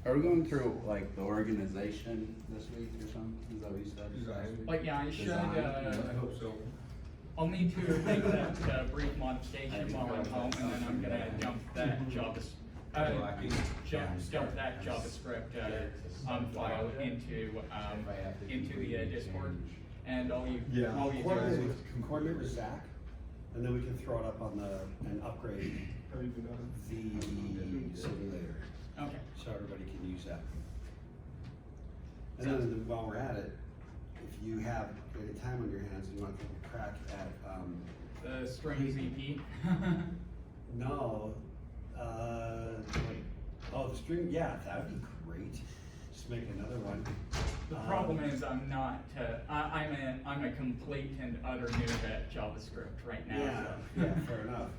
Are we going through like the organization this week or something? Is that what you said? Design. But yeah, I should, I hope so. I'll need to make that brief modification while I'm home, and then I'm gonna dump that JavaScript file into the Discord, and all you do is Can coordinate with Zach, and then we can throw it up on and upgrade the simulator, okay. so everybody can use that. And then while we're at it, if you have any time on your hands and you want to take a crack at, The strings EP. no, wait, oh, the string, yeah, that would be great. Just make another one. The problem is I'm not. I'm a complete and utter noob at JavaScript right now. Yeah, so. yeah, fair enough.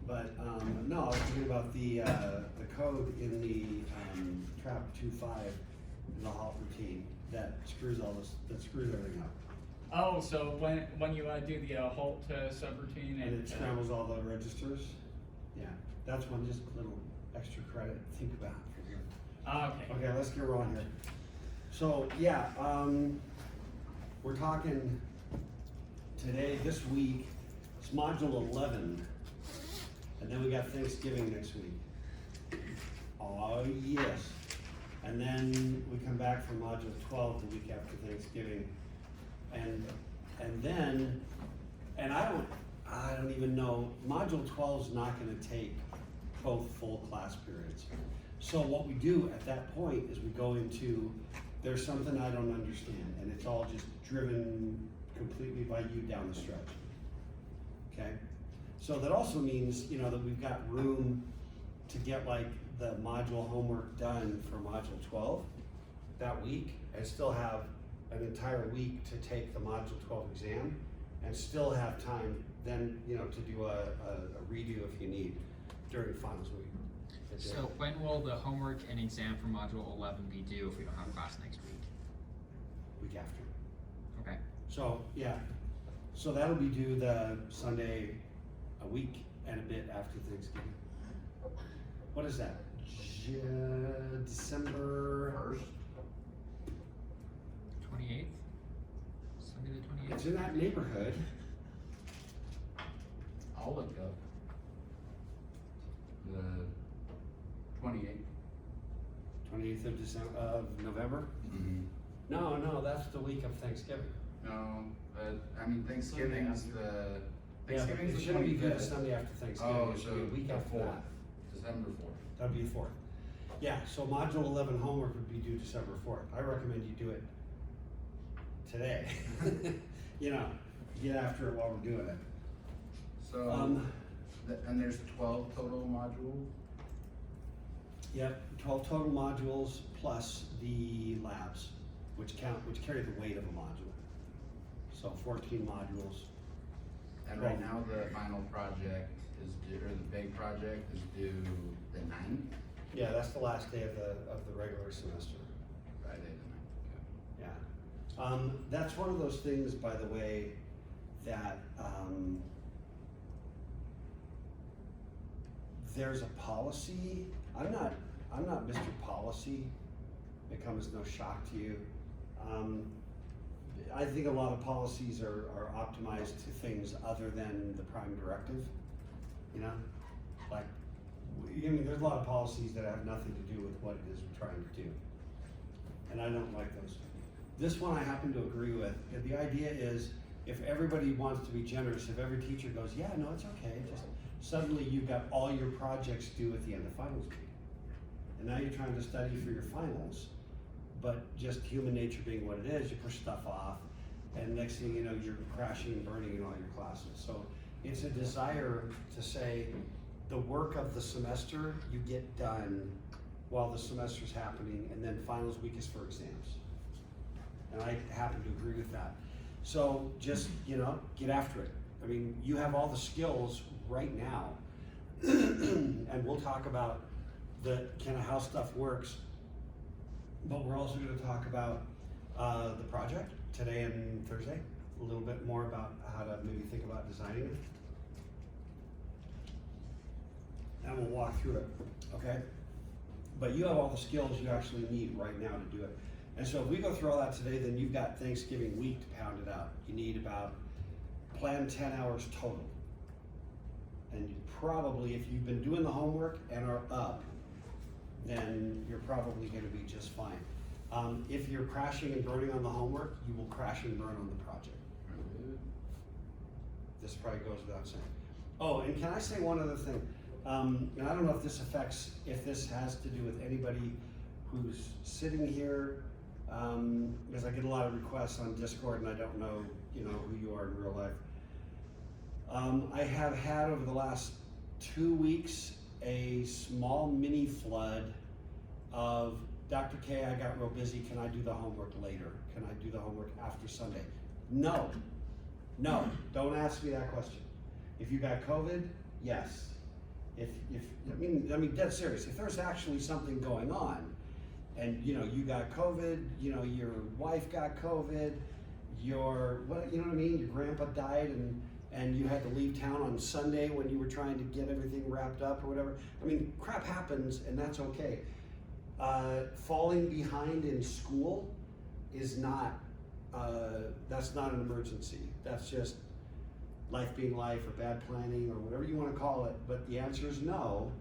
But no, I was thinking about the code in the trap 2.5 in the halt routine that screws everything up. Oh, so when you do the halt subroutine And it scrambles all the registers. Yeah, that's one just a little extra credit to think about. okay. Okay, let's get rolling here. So yeah, we're talking today, this week, it's module 11. And then we got Thanksgiving next week. Oh yes. And then we come back for module 12 the week after Thanksgiving. And then I don't even know, module 12 is not gonna take both full class periods. So what we do at that point is we go into, there's something I don't understand, and it's all just driven completely by you down the stretch. Okay? So that also means, you know, that we've got room to get like the module homework done for module 12 that week, and still have an entire week to take the module 12 exam, and still have time then, you know, to do a redo if you need during finals week. So when will the homework and exam for module 11 be due if we don't have class next week? Week after. Okay. So yeah, so that'll be due the Sunday, a week and a bit after Thanksgiving. What is that? December 1st? 28th? Sunday the 28th? It's in that neighborhood. I'll look up the 28th. 28th of December, of November? Mm-hmm. No, that's the week of Thanksgiving. No, but I mean Thanksgiving's the Yeah, but Thanksgiving's it the shouldn't be good 25th. Sunday after Thanksgiving. Oh, It should so be a week the after 4th, that. December 4th. That'd be the 4th. Yeah, so module 11 homework would be due December 4th. I recommend you do it today. You know, get after it while we're doing it. So, and there's 12 total modules? Yep, 12 total modules plus the labs, which carry the weight of a module. So 14 modules. And right now the final project is due, or the big project is due the 9th? Yeah, that's the last day of the regular semester. Friday the 9th, okay. Yeah. That's one of those things, by the way, that there's a policy. I'm not Mr. Policy. It comes as no shock to you. I think a lot of policies are optimized to things other than the prime directive. You know, like, I mean, there's a lot of policies that have nothing to do with what it is we're trying to do, and I don't like those. This one I happen to agree with. The idea is, if everybody wants to be generous, if every teacher goes, yeah, no, it's okay, just suddenly you've got all your projects due at the end of finals week. And now you're trying to study for your finals, but just human nature being what it is, you push stuff off, and next thing you know, you're crashing and burning in all your classes. So it's a desire to say, the work of the semester you get done while the semester's happening, and then finals week is for exams. And I happen to agree with that. So just, you know, get after it. I mean, you have all the skills right now, and we'll talk about the kind of how stuff works, but we're also going to talk about the project today and Thursday, a little bit more about how to maybe think about designing it. And we'll walk through it, okay? but you have all the skills you actually need right now to do it. And so if we go through all that today, then you've got Thanksgiving week to pound it out. You need about, plan 10 hours total. And you probably, if you've been doing the homework and are up, then you're probably gonna be just fine. If you're crashing and burning on the homework, you will crash and burn on the project. This probably goes without saying. Oh, and can I say one other thing? And I don't know if this has to do with anybody who's sitting here, because I get a lot of requests on Discord and I don't know, who you are in real life. I have had over the last 2 weeks a small mini flood of, Dr. K, I got real busy, can I do the homework later? Can I do the homework after Sunday? No, don't ask me that question. If you got COVID, yes. I mean, dead serious, if there's actually something going on, and you got COVID, your wife got COVID, your grandpa died and you had to leave town on Sunday when you were trying to get everything wrapped up or whatever. I mean, crap happens and that's okay. Falling behind in school is not, that's not an emergency. That's just life being life or bad planning or whatever you want to call it. But the answer is no.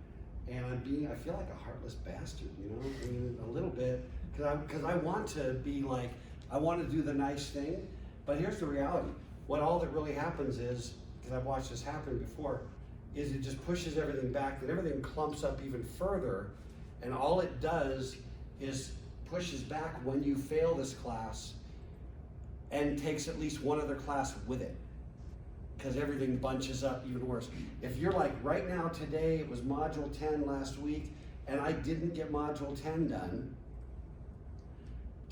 And I feel like a heartless bastard, I mean, a little bit, because I want to be like, I want to do the nice thing, but here's the reality. What all that really happens is, because I've watched this happen before, is it just pushes everything back, that everything clumps up even further, and all it does is pushes back when you fail this class and takes at least one other class with it, because everything bunches up even worse. If you're like, right now, today, it was module 10 last week, and I didn't get module 10 done,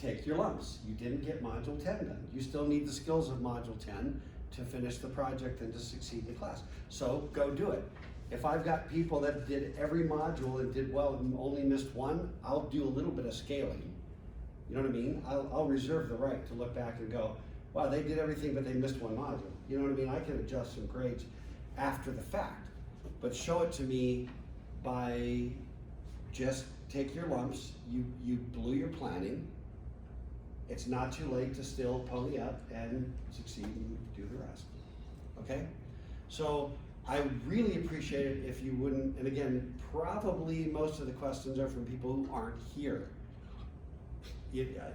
take your lumps. You didn't get module 10 done. You still need the skills of module 10 to finish the project and to succeed in the class. So go do it. If I've got people that did every module and did well and only missed one, I'll do a little bit of scaling. You know what I mean? I'll reserve the right to look back and go, wow, they did everything, but they missed one module. You know what I mean? I can adjust some grades after the fact, but show it to me by just take your lumps. You blew your planning. It's not too late to still pony up and succeed and do the rest. Okay? So I would really appreciate it if you wouldn't, and again, probably most of the questions are from people who aren't here.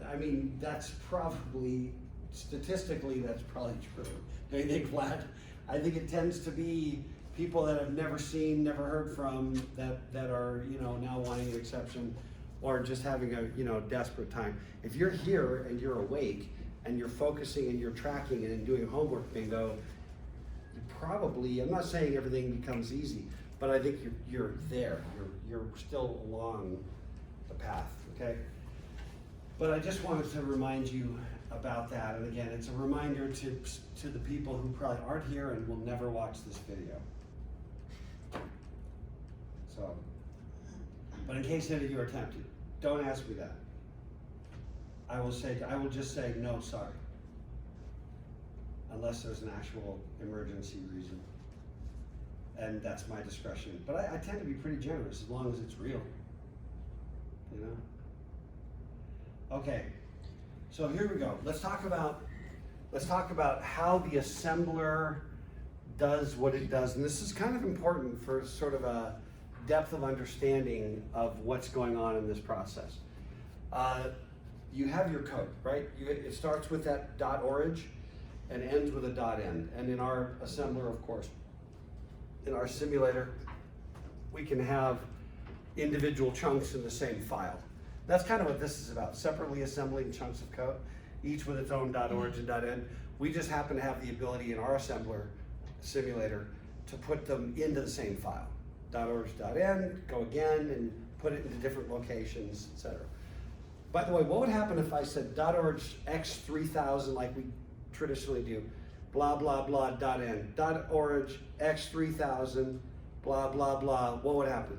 I mean, that's probably, statistically, that's probably true. Don't you think, Vlad? I think it tends to be people that have never seen, never heard from, that are, now wanting an exception, or just having a, desperate time. If you're here and you're awake and you're focusing and you're tracking and doing homework bingo, you probably, I'm not saying everything becomes easy, but I think you're there. You're still along the path, okay? But I just wanted to remind you about that. And again, it's a reminder to the people who probably aren't here and will never watch this video. So, but in case any of you are tempted, don't ask me that. I will just say no, sorry. Unless there's an actual emergency reason. And that's my discretion. But I tend to be pretty generous as long as it's real. Okay. So here we go. Let's talk about how the assembler does what it does. And this is kind of important for sort of a depth of understanding of what's going on in this process. You have your code, right? It starts with that .orig and ends with a .end. And in our assembler, of course, in our simulator, we can have individual chunks in the same file. That's kind of what this is about, separately assembling chunks of code, each with its own .orig and .end. We just happen to have the ability in our assembler simulator to put them into the same file. .orig, .end, go again, and put it into different locations, etc. By the way, what would happen if I said .org x3000 like we traditionally do, blah, blah, blah, .end, .org x3000, blah, blah, blah, what would happen?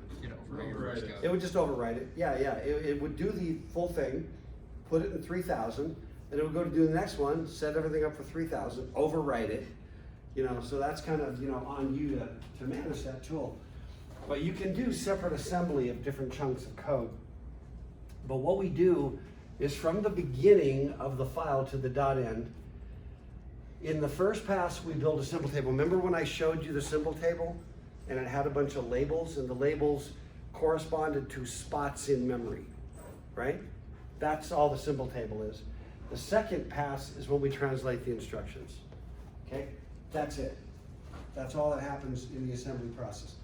It would just overwrite it. Yeah, it would do the full thing, put it in 3000, and it would go to do the next one, set everything up for 3000, overwrite it, so that's kind of, on you to manage that tool. But you can do separate assembly of different chunks of code But what we do is from the beginning of the file to the dot end, in the first pass, we build a symbol table. Remember when I showed you the symbol table and it had a bunch of labels, and the labels corresponded to spots in memory, right? That's all the symbol table is. The second pass is when we translate the instructions, okay? That's it. That's all that happens in the assembly process.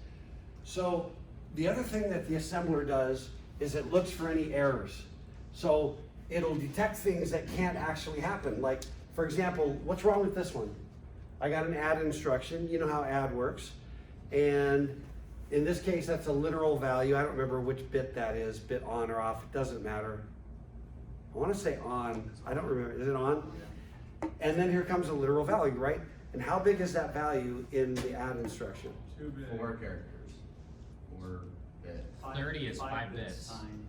So the other thing that the assembler does is it looks for any errors. So it'll detect things that can't actually happen. Like, for example, what's wrong with this one? I got an add instruction. You know how add works. And in this case, that's a literal value. I don't remember which bit that is, bit on or off. It doesn't matter. I want to say on. I don't remember. Is it on? And then here comes a literal value, right? And how big is that value in the add instruction? 2 bits. 4 characters. 4 bits. 30 is 5 bits. Fine.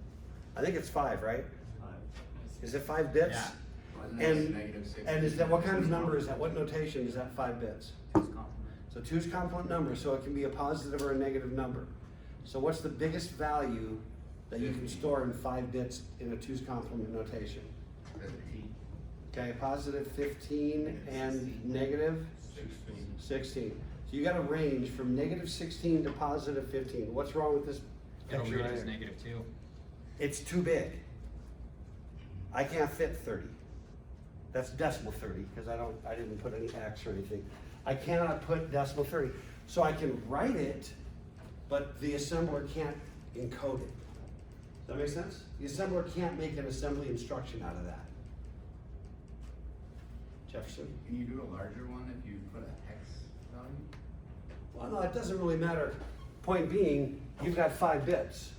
I think it's 5, right? 5. Is it 5 bits? Yeah. Wasn't it And, negative 16? and is that, what kind of number is that? What notation is that 5 bits? 2's complement. So 2's complement number, so it can be a positive or a negative number. So what's the biggest value that you can 15. store in 5 bits in a 2's complement notation? 15. Okay, positive 15 and negative 16. So you got a range from negative 16 to positive 15. What's wrong with this It'll picture read right as here? -2. It's too big. I can't fit 30. That's decimal 30 because I didn't put any X or anything. I cannot put decimal 30. So I can write it, but the assembler can't encode it. Does that make sense? The assembler can't make an assembly instruction out of that. Jefferson? Can you do a larger one if you put a hex value? Well, no, it doesn't really matter. Point being, you've got 5 bits.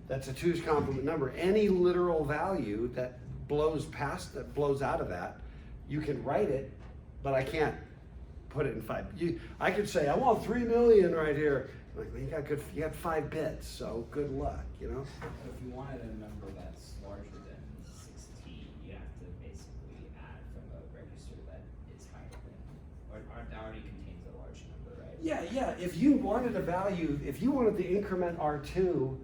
That's a 2's complement number. Any literal value that blows past, that blows out of that, you can write it, but I can't put it in 5. I could say, I want 3 million right here. Like, well, you got 5 bits, so good luck, you know? So if you wanted a number that's larger than 16, you have to basically add from a register that is higher than, or that already contains a large number, right? Yeah, if you wanted a value, if you wanted to increment R2,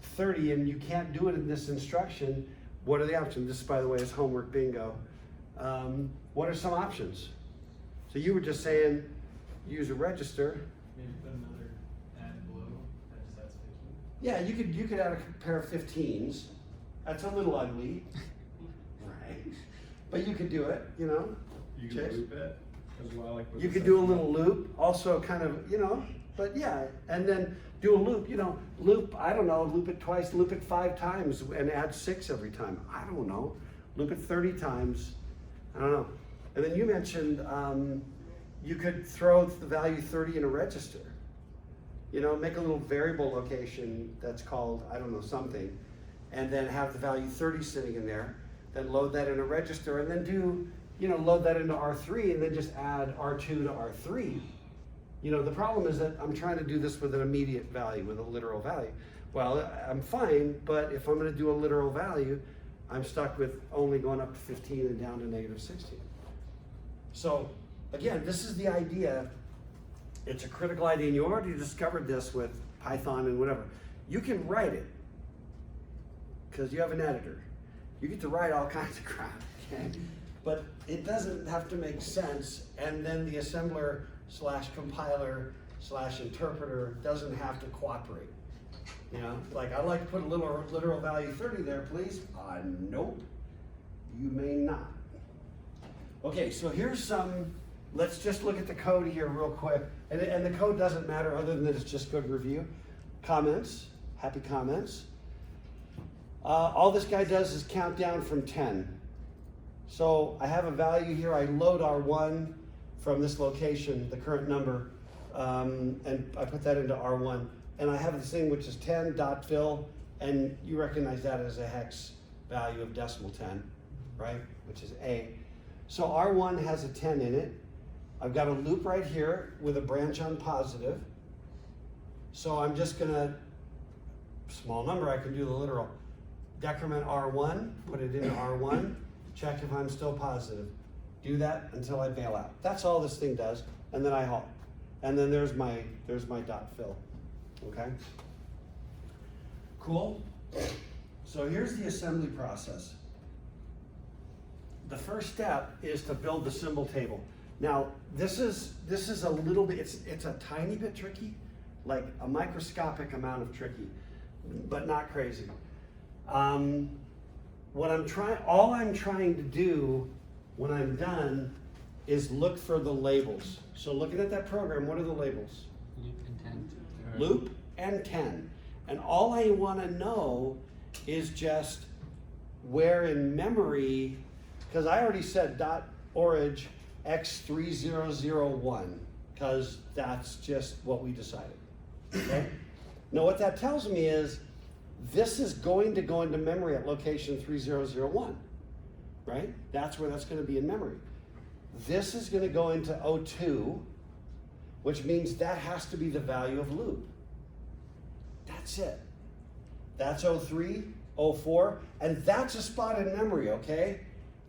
30, and you can't do it in this instruction, what are the options? This, by the way, is homework bingo. What are some options? So you were just saying, use a register. Maybe put another add below, that just adds 15. Yeah, you could add a pair of 15s. That's a little ugly, right? But you could do it, You can Chase? loop it as well, like with You the could do a section. little loop, also kind of, but yeah, and then do a loop, loop, I don't know, loop it twice, loop it 5 times and add 6 every time. I don't know. Loop it 30 times. I don't know. And then you mentioned you could throw the value 30 in a register. Make a little variable location that's called, I don't know, something, and then have the value 30 sitting in there, then load that in a register, and then load that into R3 and then just add R2 to R3. The problem is that I'm trying to do this with an immediate value, with a literal value. Well, I'm fine, but if I'm gonna do a literal value, I'm stuck with only going up to 15 and down to negative 16. So again, this is the idea. It's a critical idea, and you already discovered this with Python and whatever. You can write it, because you have an editor. You get to write all kinds of crap, okay? But it doesn't have to make sense, and then the assembler / compiler / interpreter doesn't have to cooperate. Like, I'd like to put a little literal value 30 there, please. Nope, you may not. Okay, so here's some, let's just look at the code here real quick. And the code doesn't matter other than that it's just good review. Comments, happy comments. All this guy does is count down from 10. So I have a value here, I load R1 from this location, the current number, and I put that into R1. And I have this thing which is 10.fill, and you recognize that as a hex value of decimal 10, right? Which is A. So R1 has a 10 in it. I've got a loop right here with a branch on positive. So I'm just gonna, small number, I can do the literal. Decrement R1, put it into R1, check if I'm still positive. Do that until I bail out. That's all this thing does, and then I halt. And then there's my dot fill, okay? Cool? So here's the assembly process. The first step is to build the symbol table. Now, this is a little bit, it's a tiny bit tricky, like a microscopic amount of tricky, but not crazy. All I'm trying to do when I'm done is look for the labels. So looking at that program, what are the labels? Loop intent. Loop and 10. And all I want to know is just where in memory, because I already said .orig x3001, because that's just what we decided. Okay? Now what that tells me is this is going to go into memory at location 3001, right? That's where that's going to be in memory. This is going to go into O2, which means that has to be the value of loop. That's it. That's O3, O4, and that's a spot in memory, okay?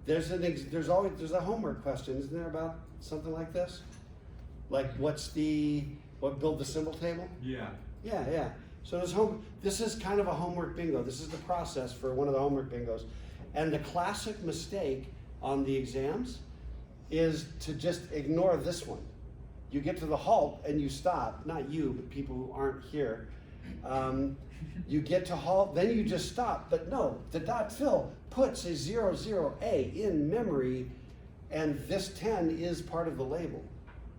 There's a homework question, isn't there, about something like this? Like what build the symbol table? Yeah. Yeah. So this is kind of a homework bingo. This is the process for one of the homework bingos. And the classic mistake on the exams is to just ignore this one. You get to the halt and you stop, not you, but people who aren't here. You get to halt, then you just stop. But no, the .fill puts a 00A in memory, and this 10 is part of the label.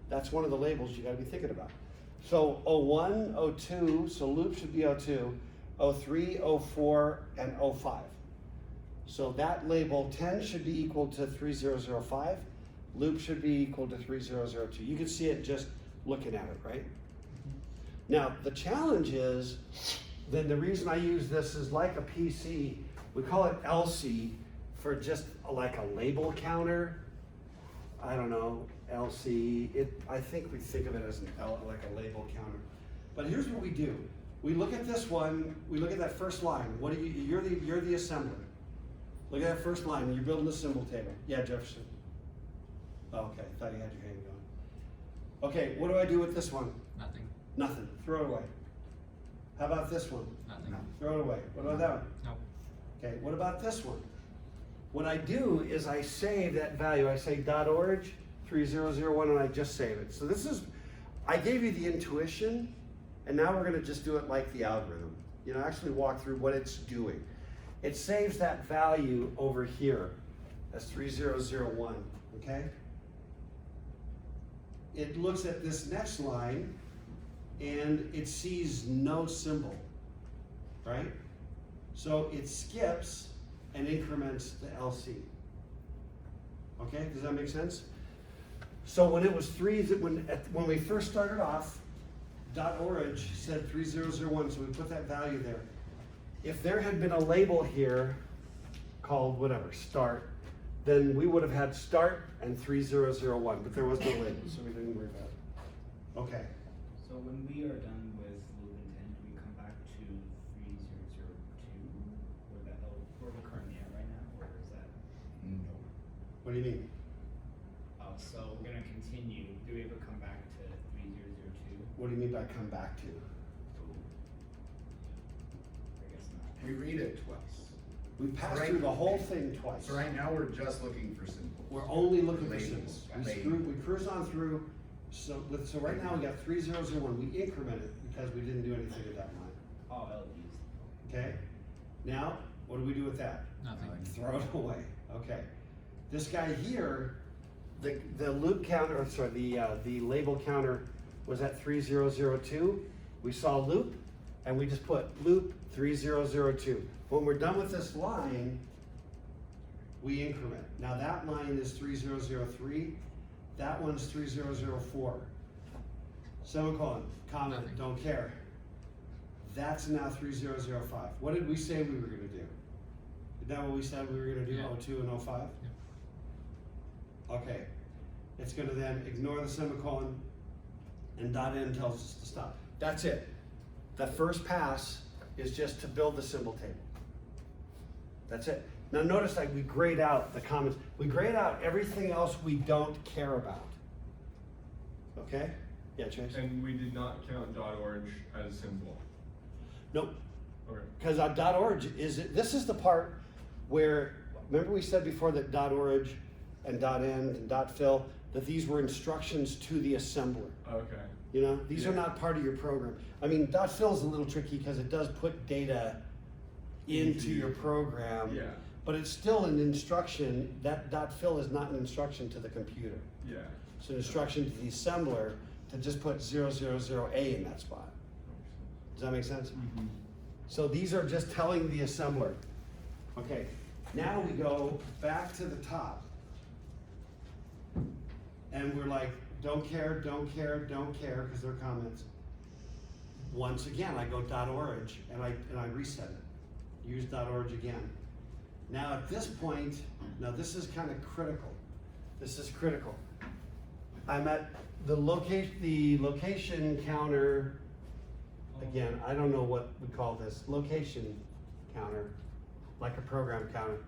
That's one of the labels you gotta be thinking about. So O1, O2, so loop should be O2, O3, O4, and O5. So that label 10 should be equal to 3005, loop should be equal to 3002. You can see it just looking at it, right? Now, the challenge is, then the reason I use this is like a PC, we call it LC for just like a label counter. I don't know, LC, I think we think of it as like a label counter. But here's what we do. We look at this one, we look at that first line. What do you're the assembler. Look at that first line, you're building a symbol table. Yeah, Jefferson. Oh, okay, thought you had your hand going. Okay, what do I do with this one? Nothing. Nothing, throw it away. How about this one? Nothing. Throw it away. What about that one? Nope. Okay, what about this one? What I do is I save that value. I say .orig 3001 and I just save it. So this is, I gave you the intuition, and now we're gonna just do it like the algorithm. You know, actually walk through what it's doing. It saves that value over here as 3001, okay? It looks at this next line and it sees no symbol, right? So it skips and increments the LC. Okay, does that make sense? So when it was when we first started off, .orig said 3001, so we put that value there. If there had been a label here called whatever, start, then we would have had start and 3001, but there was no label, so we didn't worry about it. Okay. So when we are done with loop intent, do we come back to 3002, where we're currently at right now, or is that? No. What do you mean? Oh, so we're gonna continue. Do we ever come back to 3002? What do you mean by come back to? I guess not. We read it twice. We passed Right. through the whole thing twice. So right now, we're just looking for symbols. We're only looking for Labels. symbols. We cruise on through, so right now we got 3001, we increment it because we didn't do anything at that line, Oh, LEDs. okay? Now, what do we do with that? Nothing. Throw it away, okay. This guy here, the loop counter, or sorry, the label counter was at 3002. We saw loop, and we just put loop 3002. When we're done with this line, we increment. Now that line is 3003, that one's 3004. Semicolon, comment, Nothing. don't care. That's now 3005. What did we say we were gonna do? Is that what we said we were gonna do, Yeah. 02 and 05? Okay, it's gonna then ignore the semicolon, and .n tells us to stop. That's it. The first pass is just to build the symbol table. That's it. Now notice that we grayed out the comments. We grayed out everything else we don't care about. Okay? Yeah, Chase? And we did not count .org as symbol. Nope. Okay. Because .org this is the part where, remember we said before that .org and .end and .fill, that these were instructions to the assembler. Okay. You know, these are Yeah. not part of your program. I mean, .fill is a little tricky because it does put data into your program, Yeah. but it's still an instruction. That .fill is not an instruction to the computer. Yeah. It's an instruction to the assembler to just put 000A in that spot. Does that make sense? Mm-hmm. So these are just telling the assembler. Okay, now we go back to the top. And we're like, don't care, don't care, don't care, because they're comments. Once again, I go .org and I reset it. Use .org again. Now at this point, now this is kind of critical. This is critical. I'm at the location counter. Again, I don't know what we call this, location counter, like a program counter.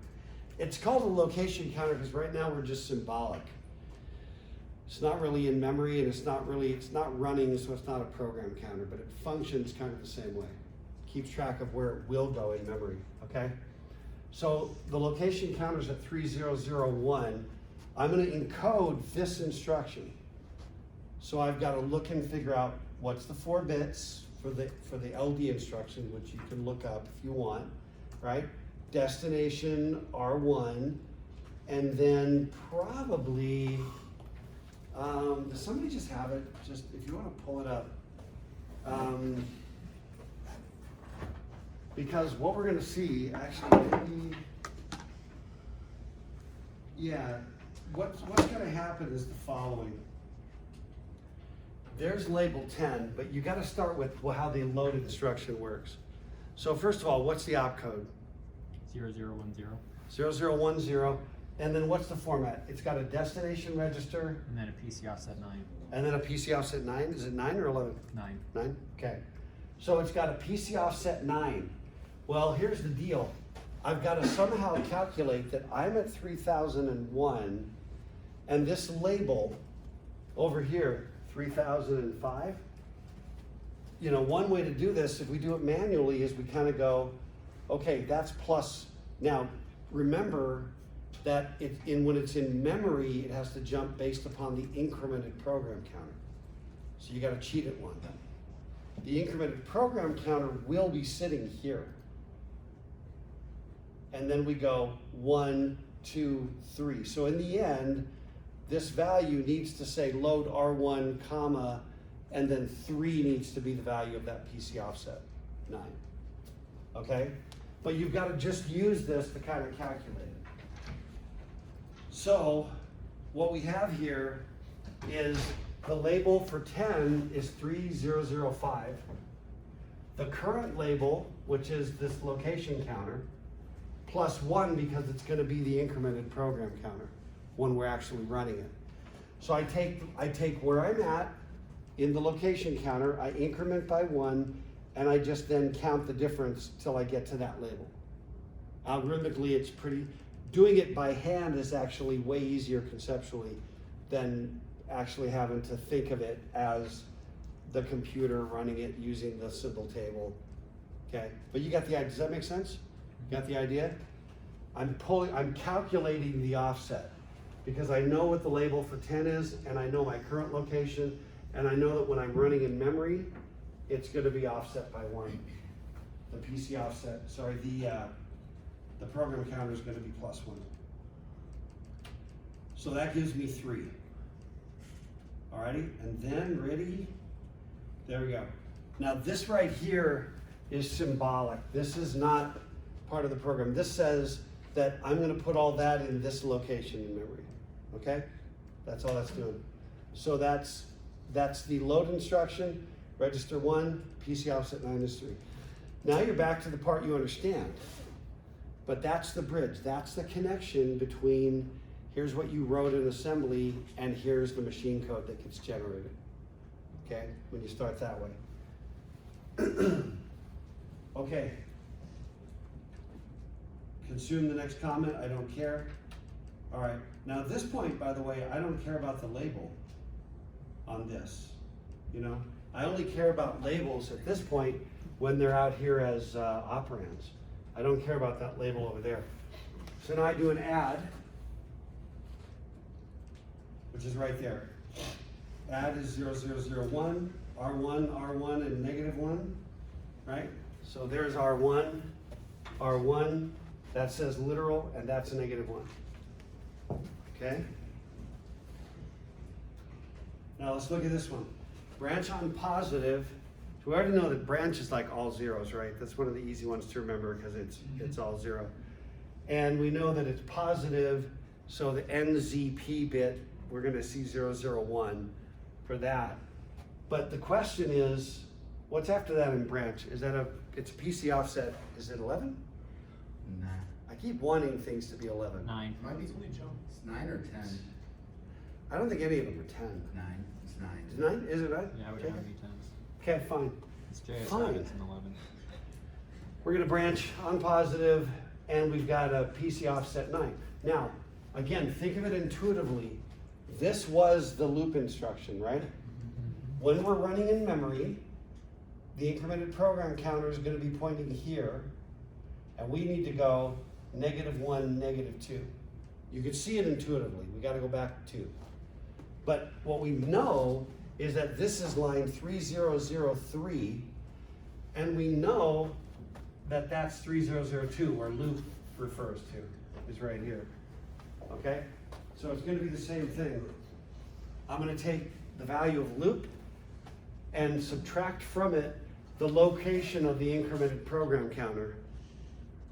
It's called a location counter because right now we're just symbolic. It's not really in memory and it's not running, so it's not a program counter, but it functions kind of the same way. Keeps track of where it will go in memory, okay? So the location counter is at 3001. I'm gonna encode this instruction. So I've got to look and figure out what's the 4 bits for the LD instruction, which you can look up if you want, right? Destination R1, and then probably, does somebody just have it? Just if you want to pull it up. Because what we're going to see, actually, maybe, yeah, what's going to happen is the following. There's label 10, but you got to start with how the loaded instruction works. So first of all, what's the opcode? 0010. 0010, and then what's the format? It's got a destination register, And then a PC offset 9. and then a PC offset 9. Is it 9 or 11? 9. 9? Okay. So it's got a PC offset 9. Well, here's the deal. I've got to somehow calculate that I'm at 3001, and this label over here, 3005. You know, one way to do this, if we do it manually, is we kind of go, okay, that's plus. Now, remember that when it's in memory, it has to jump based upon the incremented program counter. So you got to cheat at one. The incremented program counter will be sitting here. And then we go 1, 2, 3. So in the end, this value needs to say load R1, comma, and then 3 needs to be the value of that PC offset 9. Okay? But you've got to just use this to kind of calculate it. So what we have here is the label for 10 is 3005. The current label, which is this location counter, plus 1 because it's going to be the incremented program counter when we're actually running it. So I take where I'm at in the location counter, I increment by 1, and I just then count the difference till I get to that label. Algorithmically, it's doing it by hand is actually way easier conceptually than actually having to think of it as the computer running it using the symbol table, okay? But you got the idea, does that make sense? You got the idea? I'm calculating the offset because I know what the label for 10 is and I know my current location and I know that when I'm running in memory, it's gonna be offset by 1. The PC offset, sorry, the program counter is gonna be plus 1. So that gives me 3. Alrighty, and then ready, there we go. Now this right here is symbolic. This is not part of the program. This says that I'm gonna put all that in this location in memory, okay? That's all that's doing. So that's the load instruction, register 1, PC offset 9 is 3. Now you're back to the part you understand, but that's the bridge. That's the connection between here's what you wrote in assembly and here's the machine code that gets generated, okay? When you start that way. Okay. Consume the next comment, I don't care. All right, now at this point, by the way, I don't care about the label on this, you know? I only care about labels at this point when they're out here as operands. I don't care about that label over there. So now I do an add, which is right there. Add is 0001, R1, R1, and -1, right? So there's R1, R1, that says literal, and that's a -1. Okay? Now let's look at this one. Branch on positive. So we already know that branch is like all zeros, right? That's one of the easy ones to remember because it's all zero. And we know that it's positive, so the NZP bit, we're gonna see 001 for that. But the question is, what's after that in branch? Is that it's a PC offset, is it 11? Nah. I keep wanting things to be 11. 9. Might be, it's 9 or 10. I don't think any of them are 10. 9, it's 9. Is it 9? Is it 9? Yeah, I would Okay. have U10s. Okay, fine. It's JS Fine. it's an 11. We're gonna branch on positive, and we've got a PC offset 9. Now, again, think of it intuitively. This was the loop instruction, right? When we're running in memory, the incremented program counter is gonna be pointing here, and we need to go -1, -2. You could see it intuitively. We gotta go back to 2. But what we know is that this is line 3003, and we know that that's 3002, where loop refers to, is right here. Okay? So it's gonna be the same thing. I'm gonna take the value of loop and subtract from it the location of the incremented program counter,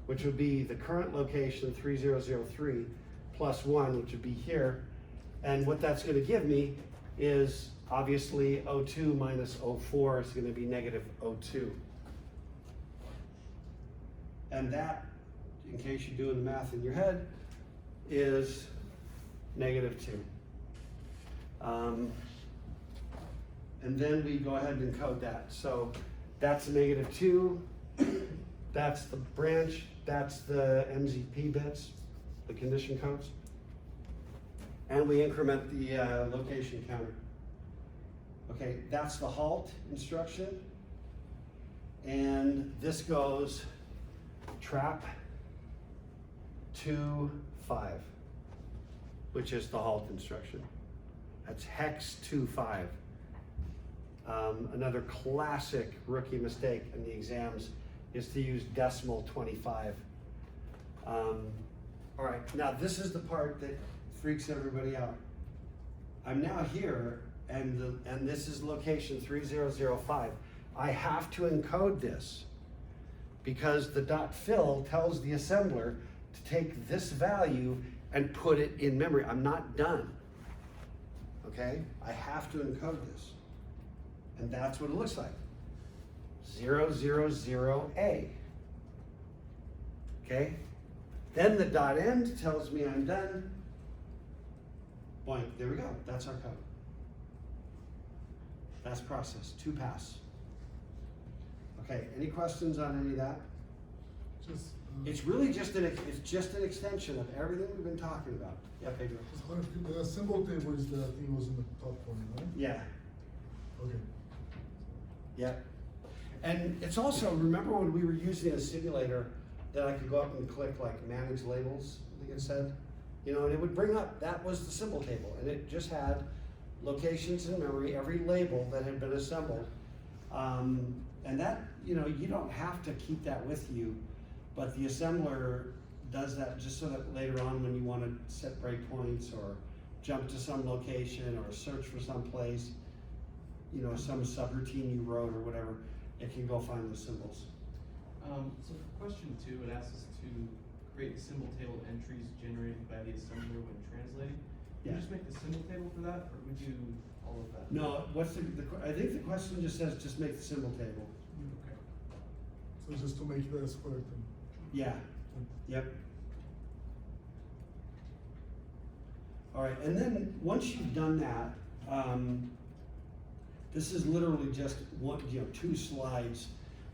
which would be the current location 3003 plus 1, which would be here. And what that's gonna give me is obviously 02 minus 04 is gonna be -02. And that, in case you're doing the math in your head, is -2. And then we go ahead and encode that. So that's a -2, that's the branch, that's the MZP bits, the condition codes. And we increment the location counter. Okay, that's the halt instruction. And this goes trap 2, 5, which is the halt instruction. That's hex 2, 5. Another classic rookie mistake in the exams is to use decimal 25. All right, now this is the part that freaks everybody out. I'm now here, and this is location 3005. I have to encode this because the .fill tells the assembler to take this value and put it in memory. I'm not done. Okay? I have to encode this. And that's what it looks like. 000A. Okay? Then the .end tells me I'm done. Boink, there we go. That's our code. That's process, 2 pass. Okay, any questions on any of that? Just, It's really just an extension of everything we've been talking about. Yeah, Pedro? the symbol table is the thing was in the top corner, right? Yeah, Okay. yeah. And it's also, remember when we were using a simulator that I could go up and click like manage labels, I think it said? You know, and it would bring up, that was the symbol table, and it just had locations in memory, every label that had been assembled. And that, you know, you don't have to keep that with you, but the assembler does that just so that later on when you want to set breakpoints or jump to some location or search for some place, you know, some subroutine you wrote or whatever, it can go find those symbols. So for question 2, it asks us to create symbol table entries generated by the assembler when translating. Would Yeah. you just make the symbol table for that, or would you all of that? No, what's I think the question just says just make the symbol table. Okay. So just to make this correct. Yeah, yep. All right, and then once you've done that, this is literally just 2 slides.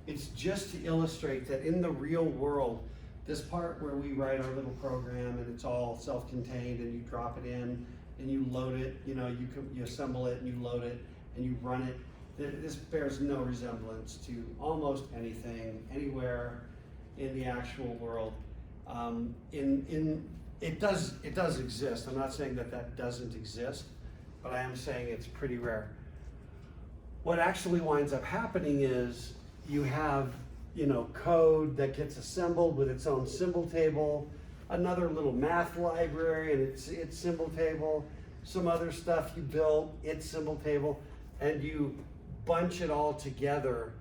It's just to illustrate that in the real world, this part where we write our little program and it's all self-contained and you drop it in and you load it, you know, you assemble it and you load it and you run it. This bears no resemblance to almost anything, anywhere in the actual world. It does exist. I'm not saying that doesn't exist, but I am saying it's pretty rare. What actually winds up happening is you have, code that gets assembled with its own symbol table, another little math library and its symbol table, some other stuff you built, its symbol table, and you bunch it all together,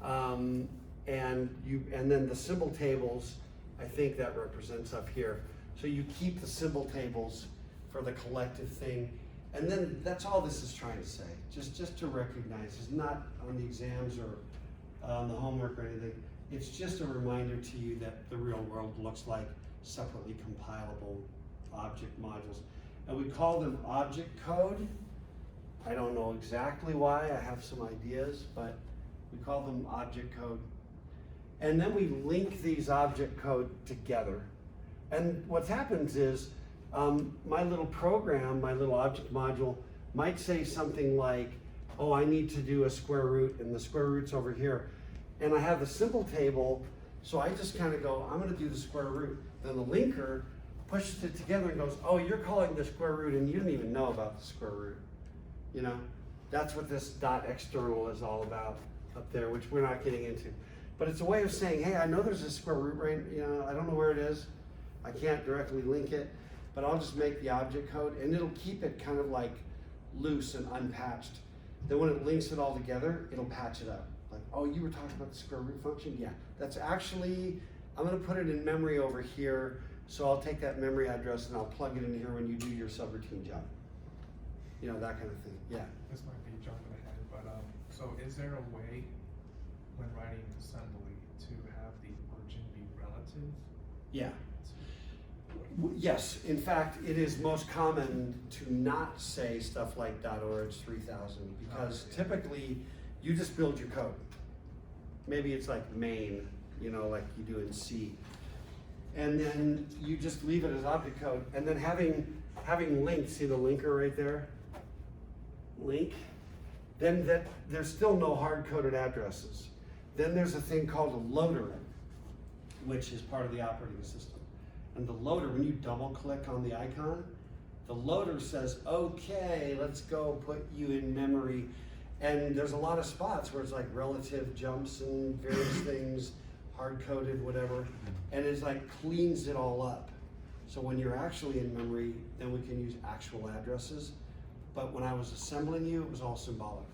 and then the symbol tables, I think that represents up here. So you keep the symbol tables for the collective thing, and then that's all this is trying to say. Just to recognize, it's not on the exams or the homework or anything. It's just a reminder to you that the real world looks like separately compilable object modules, and we call them object code. I don't know exactly why, I have some ideas, but we call them object code. And then we link these object code together. And what happens is, my little program, my little object module, might say something like, oh, I need to do a square root, and the square root's over here. And I have the symbol table, so I just kind of go, I'm gonna do the square root. Then the linker pushes it together and goes, oh, you're calling the square root, and you didn't even know about the square root. That's what this dot external is all about up there, which we're not getting into. But it's a way of saying, hey, I know there's a square root, right? I don't know where it is. I can't directly link it, but I'll just make the object code, and it'll keep it kind of like loose and unpatched. Then when it links it all together, it'll patch it up. Like, oh, you were talking about the square root function? Yeah, that's actually, I'm gonna put it in memory over here, so I'll take that memory address and I'll plug it in here when you do your subroutine job. That kind of thing, yeah. This might be jumping ahead, but, so is there a way when writing assembly to have the origin be relative? Yeah. Yes, in fact, it is most common to not say stuff like .orig 3000 because typically you just build your code. Maybe it's like main, like you do in C. And then you just leave it as object code, and then having linked, see the linker right there? Link. Then there's still no hard-coded addresses. Then there's a thing called a loader, which is part of the operating system. And the loader, when you double click on the icon, the loader says, okay, let's go put you in memory. And there's a lot of spots where it's like relative jumps and various things, hard-coded, whatever. And it's like cleans it all up. So when you're actually in memory, then we can use actual addresses. But when I was assembling you, it was all symbolic.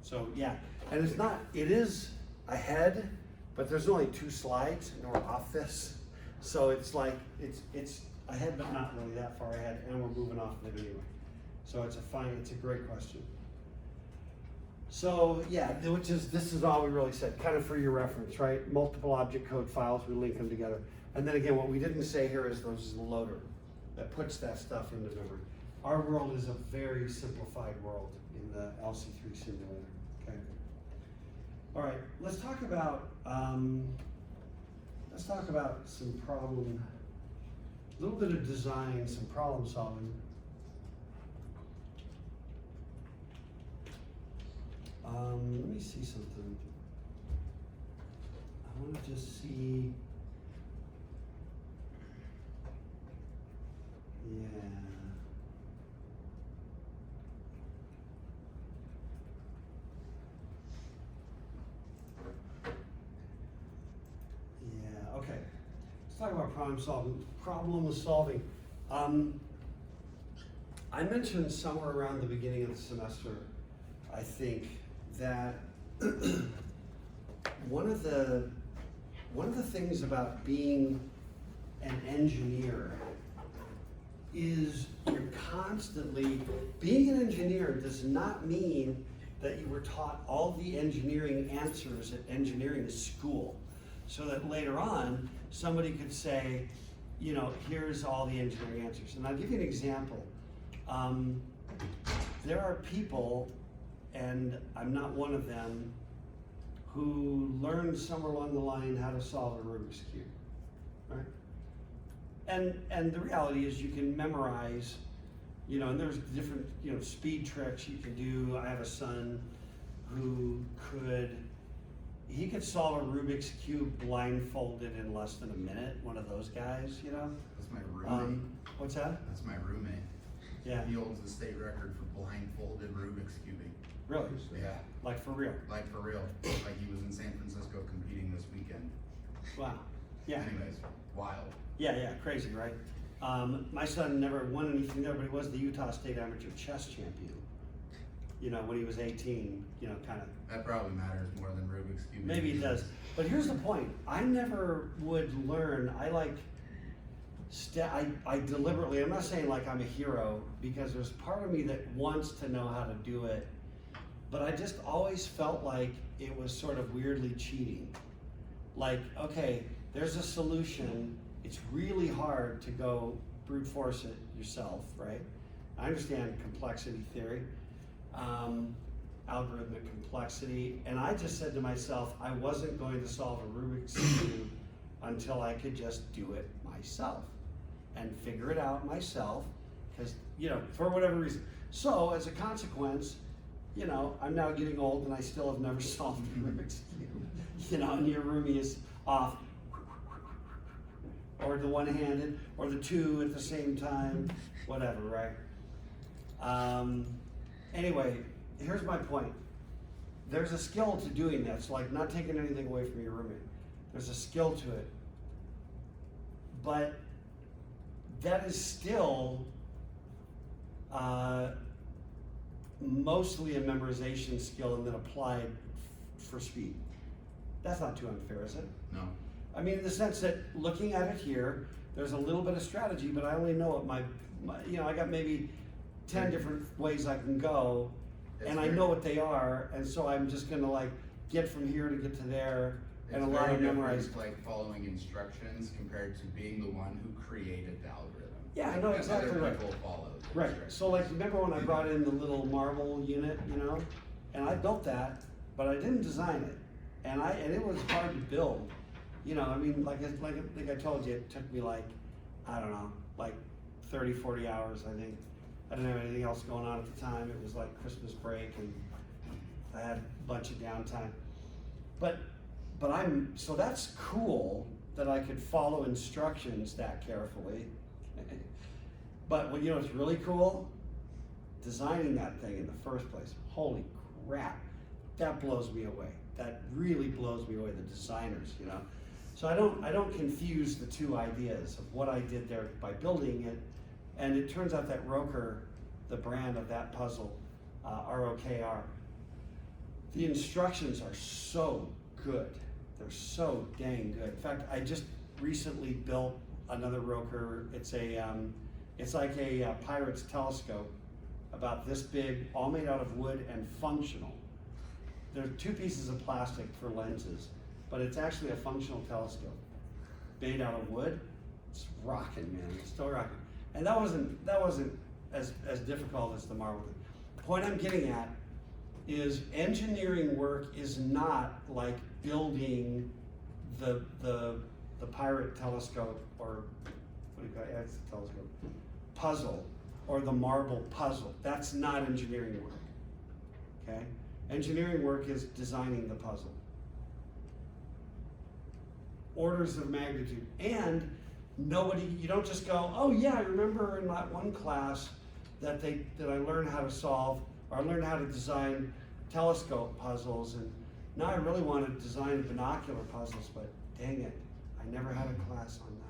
So yeah, and it is ahead, but there's only 2 slides and we're off this. So it's like, it's ahead, but not really that far ahead, and we're moving off of it anyway. So it's a great question. So yeah, this is all we really said, kind of for your reference, right? Multiple object code files, we link them together. And then again, what we didn't say here is those is the loader that puts that stuff into memory. Our world is a very simplified world in the LC3 simulator, okay? All right, let's talk about some problem, a little bit of design, some problem solving. Let me see something. I want to just see. Yeah. Yeah, okay. Let's talk about problem solving. I mentioned somewhere around the beginning of the semester, I think, that one of the things about being an engineer is you're constantly, being an engineer does not mean that you were taught all the engineering answers at engineering school, so that later on somebody could say, here's all the engineering answers. And I'll give you an example. There are people, and I'm not one of them, who learned somewhere along the line how to solve a Rubik's Cube, right? And the reality is you can memorize, You know, and there's different, you know, speed tricks you can do. I have a son who he could solve a Rubik's Cube blindfolded in less than a minute, one of those guys, you know? That's my roommate. What's that? That's my roommate. Yeah, He holds the state record for blindfolded Rubik's cubing. really? Yeah, Like for real? like for real. Like he was in San Francisco competing this weekend. Wow, yeah. Anyways, wild. Yeah, crazy, right? My son never won anything there, but he was the Utah State Amateur Chess Champion. You know, when he was 18, you know, kind of. That probably matters more than Rubik's cubing. Maybe it does. But here's the point. I never would learn. I like, I deliberately, I'm not saying like I'm a hero, because there's part of me that wants to know how to do it. But I just always felt like it was sort of weirdly cheating. Like, okay, there's a solution. It's really hard to go brute force it yourself, right? I understand complexity theory, algorithmic complexity, and I just said to myself, I wasn't going to solve a Rubik's Cube until I could just do it myself and figure it out myself, because, you know, for whatever reason. So as a consequence, you know, I'm now getting old and I still have never solved a Rubik's Cube. You know, and your roomie is off, or the one-handed, or the two at the same time, whatever, right? Anyway, here's my point. There's a skill to doing that. So like not taking anything away from your roommate. There's a skill to it. But that is still mostly a memorization skill and then applied for speed. That's not too unfair, is it? No. I mean, in the sense that looking at it here, there's a little bit of strategy, but I only know what my you know, I got maybe 10 different ways I can go, It's and I very- know what they are, and so I'm just gonna like get from here to get to there, and It's a lot very of different, memorized. like following instructions compared to being the one who created the algorithm. Yeah, I know And exactly other right. people follow the Right, instructions. so like, remember when I brought in the little marble unit, you know? And I built that, but I didn't design it. And it was hard to build. You know, I mean, like I told you, it took me like, I don't know, like 30, 40 hours, I think. I didn't have anything else going on at the time. It was like Christmas break and I had a bunch of downtime. So that's cool that I could follow instructions that carefully. But you know what's really cool? Designing that thing in the first place. Holy crap, that blows me away. That really blows me away, the designers, you know? So I don't confuse the two ideas of what I did there by building it, and it turns out that Roker, the brand of that puzzle, ROKR, the instructions are so good. They're so dang good. In fact, I just recently built another Roker. It's like a pirate's telescope, about this big, all made out of wood and functional. There are two pieces of plastic for lenses, but it's actually a functional telescope made out of wood. It's rocking, man. It's still rocking. And that wasn't as difficult as the marble thing. The point I'm getting at is engineering work is not like building the pirate telescope, or what do you call it? It's a telescope puzzle, or the marble puzzle. That's not engineering work. Okay? Engineering work is designing the puzzle. Orders of magnitude. And you don't just go, oh yeah, I remember in that one class that I learned how to solve, or I learned how to design telescope puzzles, and now I really want to design binocular puzzles, but dang it, I never had a class on that.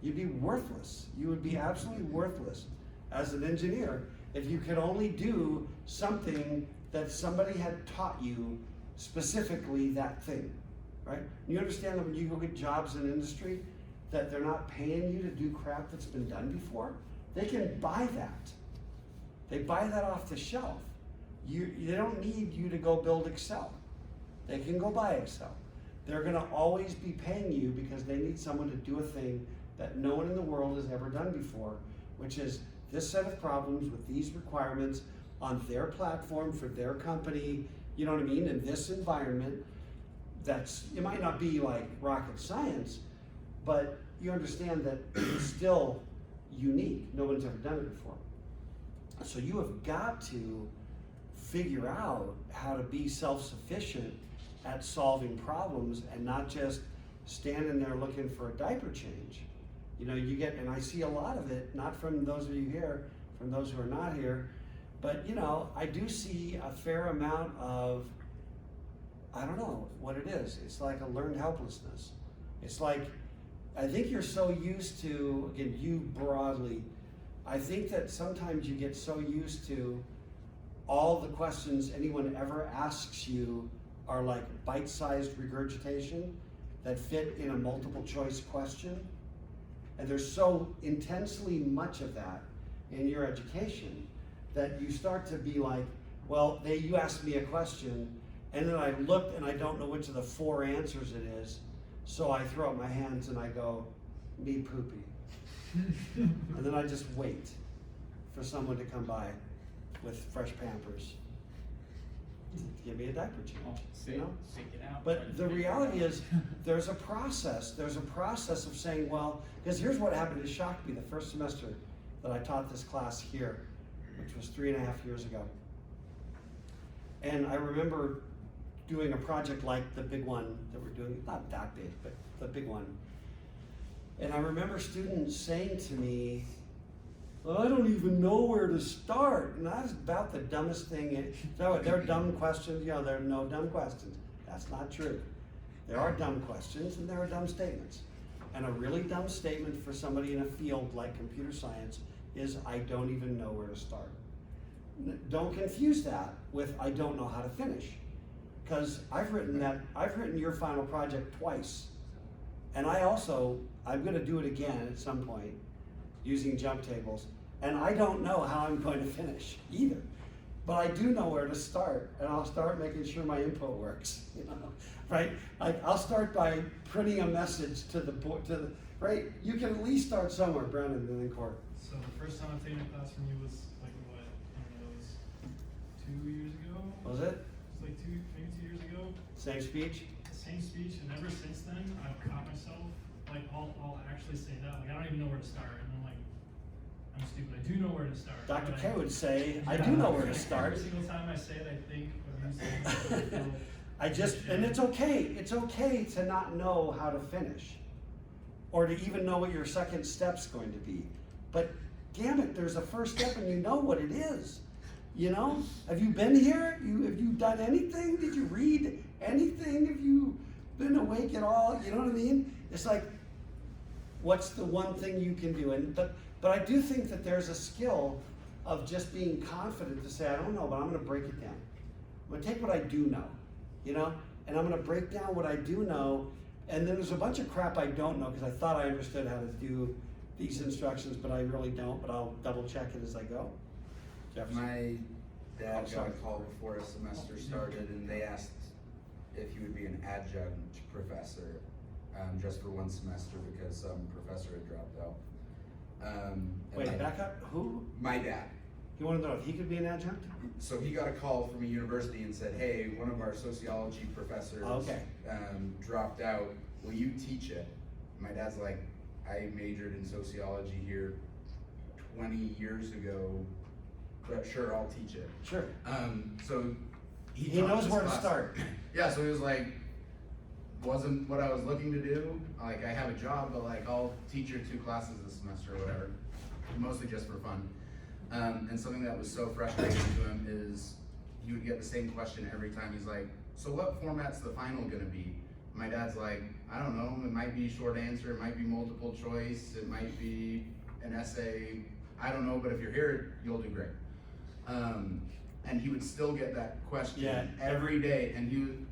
You'd be worthless. You would be absolutely worthless as an engineer if you could only do something that somebody had taught you, specifically that thing, right? You understand that when you go get jobs in industry, that they're not paying you to do crap that's been done before? They can buy that. They buy that off the shelf. They don't need you to go build Excel. They can go buy Excel. They're gonna always be paying you because they need someone to do a thing that no one in the world has ever done before, which is this set of problems with these requirements on their platform for their company, you know what I mean, in this environment. It might not be like rocket science, but you understand that it's still unique. No one's ever done it before. So you have got to figure out how to be self-sufficient at solving problems and not just standing there looking for a diaper change. You know, you get, and I see a lot of it, not from those of you here, from those who are not here, but you know, I do see a fair amount of, I don't know what it is. It's like a learned helplessness. It's like, I think you're so used to, again, you broadly, I think that sometimes you get so used to all the questions anyone ever asks you are like bite-sized regurgitation that fit in a multiple choice question. And there's so intensely much of that in your education that you start to be like, well, you asked me a question, and then I looked and I don't know which of the 4 answers it is, so I throw up my hands and I go, me poopy. And then I just wait for someone to come by with fresh Pampers to give me a diaper change, you know? Seek it out. But the reality is, there's a process of saying, well, because here's what happened, it shocked me the first semester that I taught this class here, which was 3.5 years ago. And I remember doing a project like the big one that we're doing, not that big, but the big one. And I remember students saying to me, well, I don't even know where to start. And that is about the dumbest thing. They're dumb questions, you know, there are no dumb questions. That's not true. There are dumb questions and there are dumb statements. And a really dumb statement for somebody in a field like computer science is, I don't even know where to start. Don't confuse that with, I don't know how to finish. Because I've written your final project twice. And I'm gonna do it again at some point using jump tables. And I don't know how I'm going to finish either. But I do know where to start, and I'll start making sure my input works, you know, right? I'll start by printing a message to the right? You can at least start somewhere, Brandon, and then Court. So the first time I taken a class from you was like what? I don't know, it was 2 years ago? Was it? It was like maybe 2 years ago. Same speech? Same speech, and ever since then, I've caught myself, like, I'll actually say that, like, I don't even know where to start, and I'm like, I'm stupid, I do know where to start. Dr. but K would say, I do know where to start. Every single time I say it, I think of you saying and it's okay to not know how to finish, or to even know what your second step's going to be. But damn it, there's a first step and you know what it is. You know? Have you been here? Have you done anything? Did you read anything? Have you been awake at all? You know what I mean? It's like, what's the one thing you can do? But I do think that there's a skill of just being confident to say, I don't know, but I'm gonna break it down. I'm gonna take what I do know, you know? And I'm gonna break down what I do know, and then there's a bunch of crap I don't know, because I thought I understood how to do these instructions, but I really don't, but I'll double check it as I go. Jefferson? My dad got sorry. a call before a semester started, and they asked if he would be an adjunct professor, just for 1 semester because some professor had dropped out. And Wait, back up, who? My dad. You wanna know if he could be an adjunct? So he got a call from a university and said, hey, one of our sociology professors Okay. dropped out, will you teach it? My dad's like, I majored in sociology here 20 years ago, but sure, I'll teach it. Sure. So He taught knows this where to class. start. Yeah, so he was like, wasn't what I was looking to do. Like, I have a job, but like, I'll teach your 2 classes this semester or whatever, mostly just for fun. And something that was so frustrating to him is he would get the same question every time. He's like, so what format's the final gonna be? My dad's like, I don't know, it might be short answer, it might be multiple choice, it might be an essay, I don't know, but if you're here, you'll do great. And he would still get that question every day, and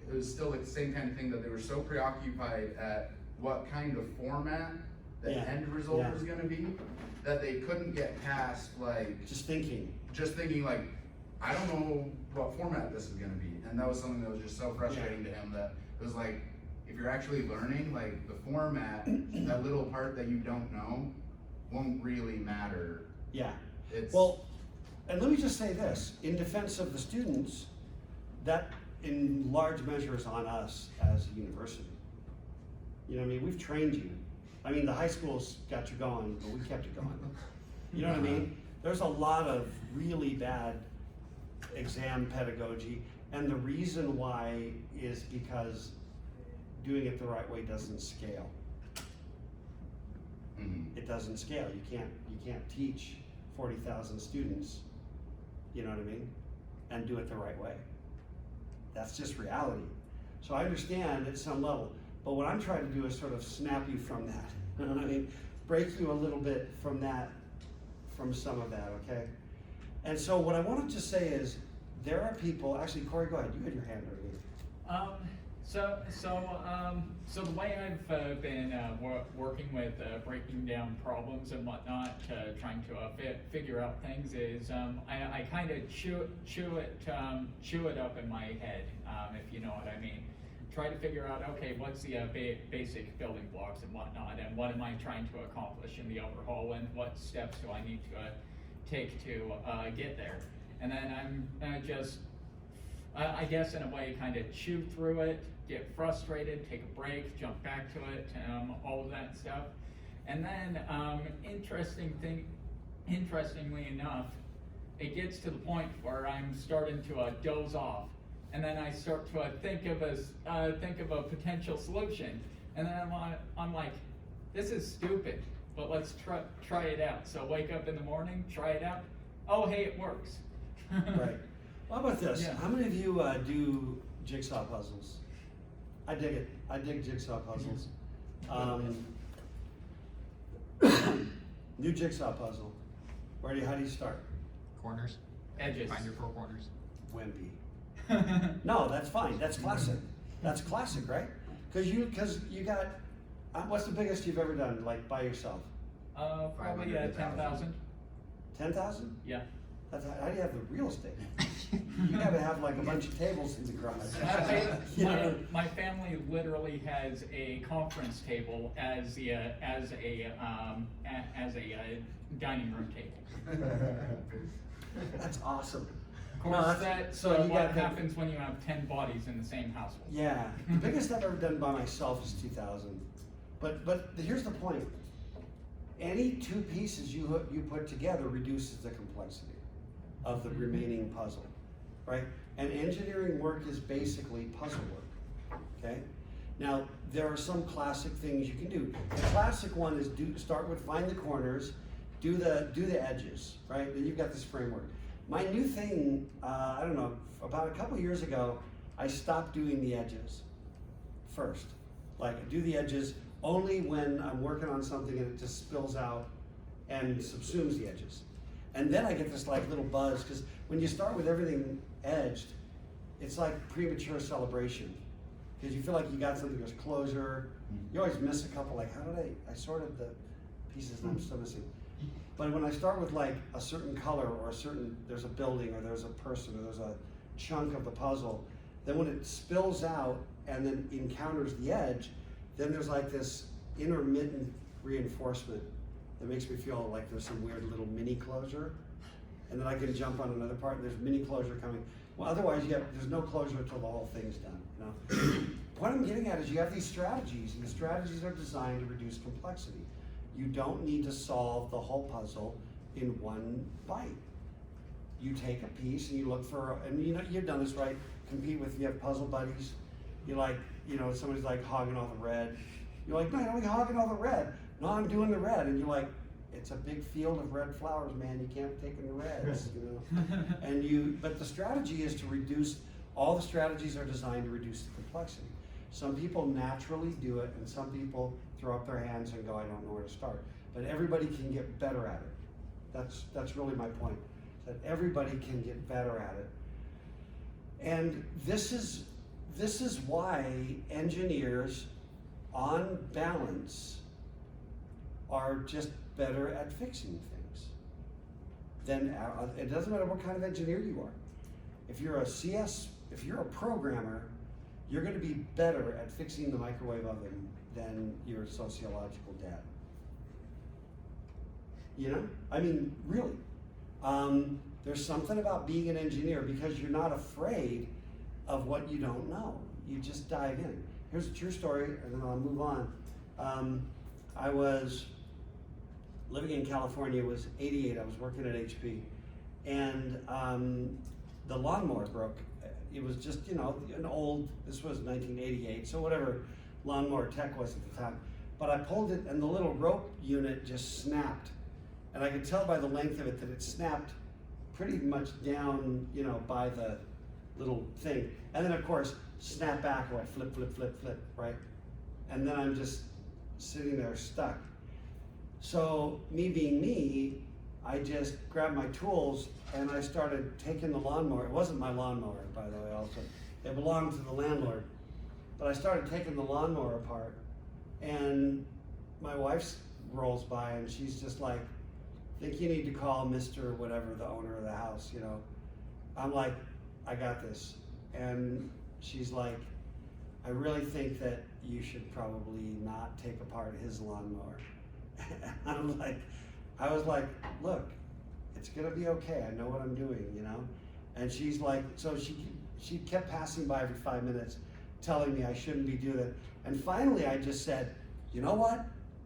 it was still like the same kind of thing, that they were so preoccupied at what kind of format the end result was gonna be, that they couldn't get past like Just thinking like, I don't know what format this is gonna be. And that was something that was just so frustrating to him, that it was like, if you're actually learning, like the format, that little part that you don't know won't really matter. Yeah. It's, Well, and let me just say this, in defense of the students, that in large measure is on us as a university. You know what I mean? We've trained you. I mean, the high school's got you going, but we kept it going. You know what I mean? There's a lot of really bad exam pedagogy, and the reason why is because doing it the right way doesn't scale. It doesn't scale. You can't teach 40,000 students, you know what I mean, and do it the right way. That's just reality. So I understand at some level, but what I'm trying to do is sort of snap you from that. You know what I mean? Break you a little bit from that, from some of that, okay? And so what I wanted to say is, there are people, actually, Corey, go ahead, you had your hand already. So the way I've been working with breaking down problems and whatnot, trying to figure out things is I kind of chew it up in my head, if you know what I mean. Try to figure out, okay, what's the basic building blocks and whatnot, and what am I trying to accomplish in the overhaul, and what steps do I need to take to get there. And then I'm just, I guess in a way, kind of chew through it, get frustrated, take a break, jump back to it, all of that stuff. And then, interestingly enough, it gets to the point where I'm starting to doze off, and then I start to think of a potential solution, and then I'm like, this is stupid, but let's try it out. So wake up in the morning, try it out. Oh, hey, it works. Right. How about this? Yeah. How many of you do jigsaw puzzles? I dig it. I dig jigsaw puzzles. New jigsaw puzzle. How do you start? Corners. Edges. Find your 4 corners. Wimpy. No, that's fine. That's classic. That's classic, right? Because you got. What's the biggest you've ever done, like by yourself? Probably 10,000. 10,000? Yeah. How do you have the real estate? You gotta have like a bunch of tables in the garage. My family literally has a conference table as a dining room table. That's awesome. Of course, that's what happens when you have 10 bodies in the same household. Yeah, the biggest I've ever done by myself is 2,000. But here's the point. Any 2 pieces you put together reduces the complexity of the remaining puzzle, right? And engineering work is basically puzzle work, okay? Now, there are some classic things you can do. The classic one is start with find the corners, do the edges, right? Then you've got this framework. My new thing, I don't know, about a couple years ago, I stopped doing the edges first. Like, I do the edges only when I'm working on something and it just spills out and subsumes the edges. And then I get this like little buzz, because when you start with everything edged, it's like premature celebration. Because you feel like you got something, there's closure. You always miss a couple, like how did I sorted the pieces and I'm still missing. But when I start with like a certain color or there's a building or there's a person or there's a chunk of the puzzle, then when it spills out and then encounters the edge, then there's like this intermittent reinforcement that makes me feel like there's some weird little mini closure, and then I can jump on another part and there's mini closure coming. Well, otherwise there's no closure until the whole thing's done, you know? What I'm getting at is you have these strategies, and the strategies are designed to reduce complexity. You don't need to solve the whole puzzle in one bite. You take a piece and you look for, and you know, you've done this, right? You have puzzle buddies. You like, you know, somebody's like hogging all the red. You're like, no, you're only hogging all the red. No, I'm doing the red. And you're like, it's a big field of red flowers, man. You can't take in the reds, you know? But the strategy is to reduce, all the strategies are designed to reduce the complexity. Some people naturally do it, and some people throw up their hands and go, I don't know where to start. But everybody can get better at it. That's really my point, that everybody can get better at it. And this is why engineers, on balance, are just better at fixing things. It doesn't matter what kind of engineer you are. If you're a programmer, you're going to be better at fixing the microwave oven than your sociological dad. You know? I mean, really. There's something about being an engineer because you're not afraid of what you don't know. You just dive in. Here's a true story, and then I'll move on. I was living in California. It was 88, I was working at HP, and the lawnmower broke. It was just, you know, an old, this was 1988, so whatever lawnmower tech was at the time. But I pulled it and the little rope unit just snapped. And I could tell by the length of it that it snapped pretty much down, you know, by the little thing. And then of course, snap back, or I flip, flip, flip, flip, right? And then I'm just sitting there stuck. So me being me, I just grabbed my tools and I started taking the lawnmower. It wasn't my lawnmower, by the way, also. It belonged to the landlord. But I started taking the lawnmower apart, and my wife rolls by and she's just like, I think you need to call Mr. whatever, the owner of the house, you know. I'm like, I got this. And she's like, I really think that you should probably not take apart his lawnmower. And I was like, look, it's gonna be okay. I know what I'm doing, you know? And she's like, so she kept passing by every 5 minutes, telling me I shouldn't be doing it. And finally I just said, you know what?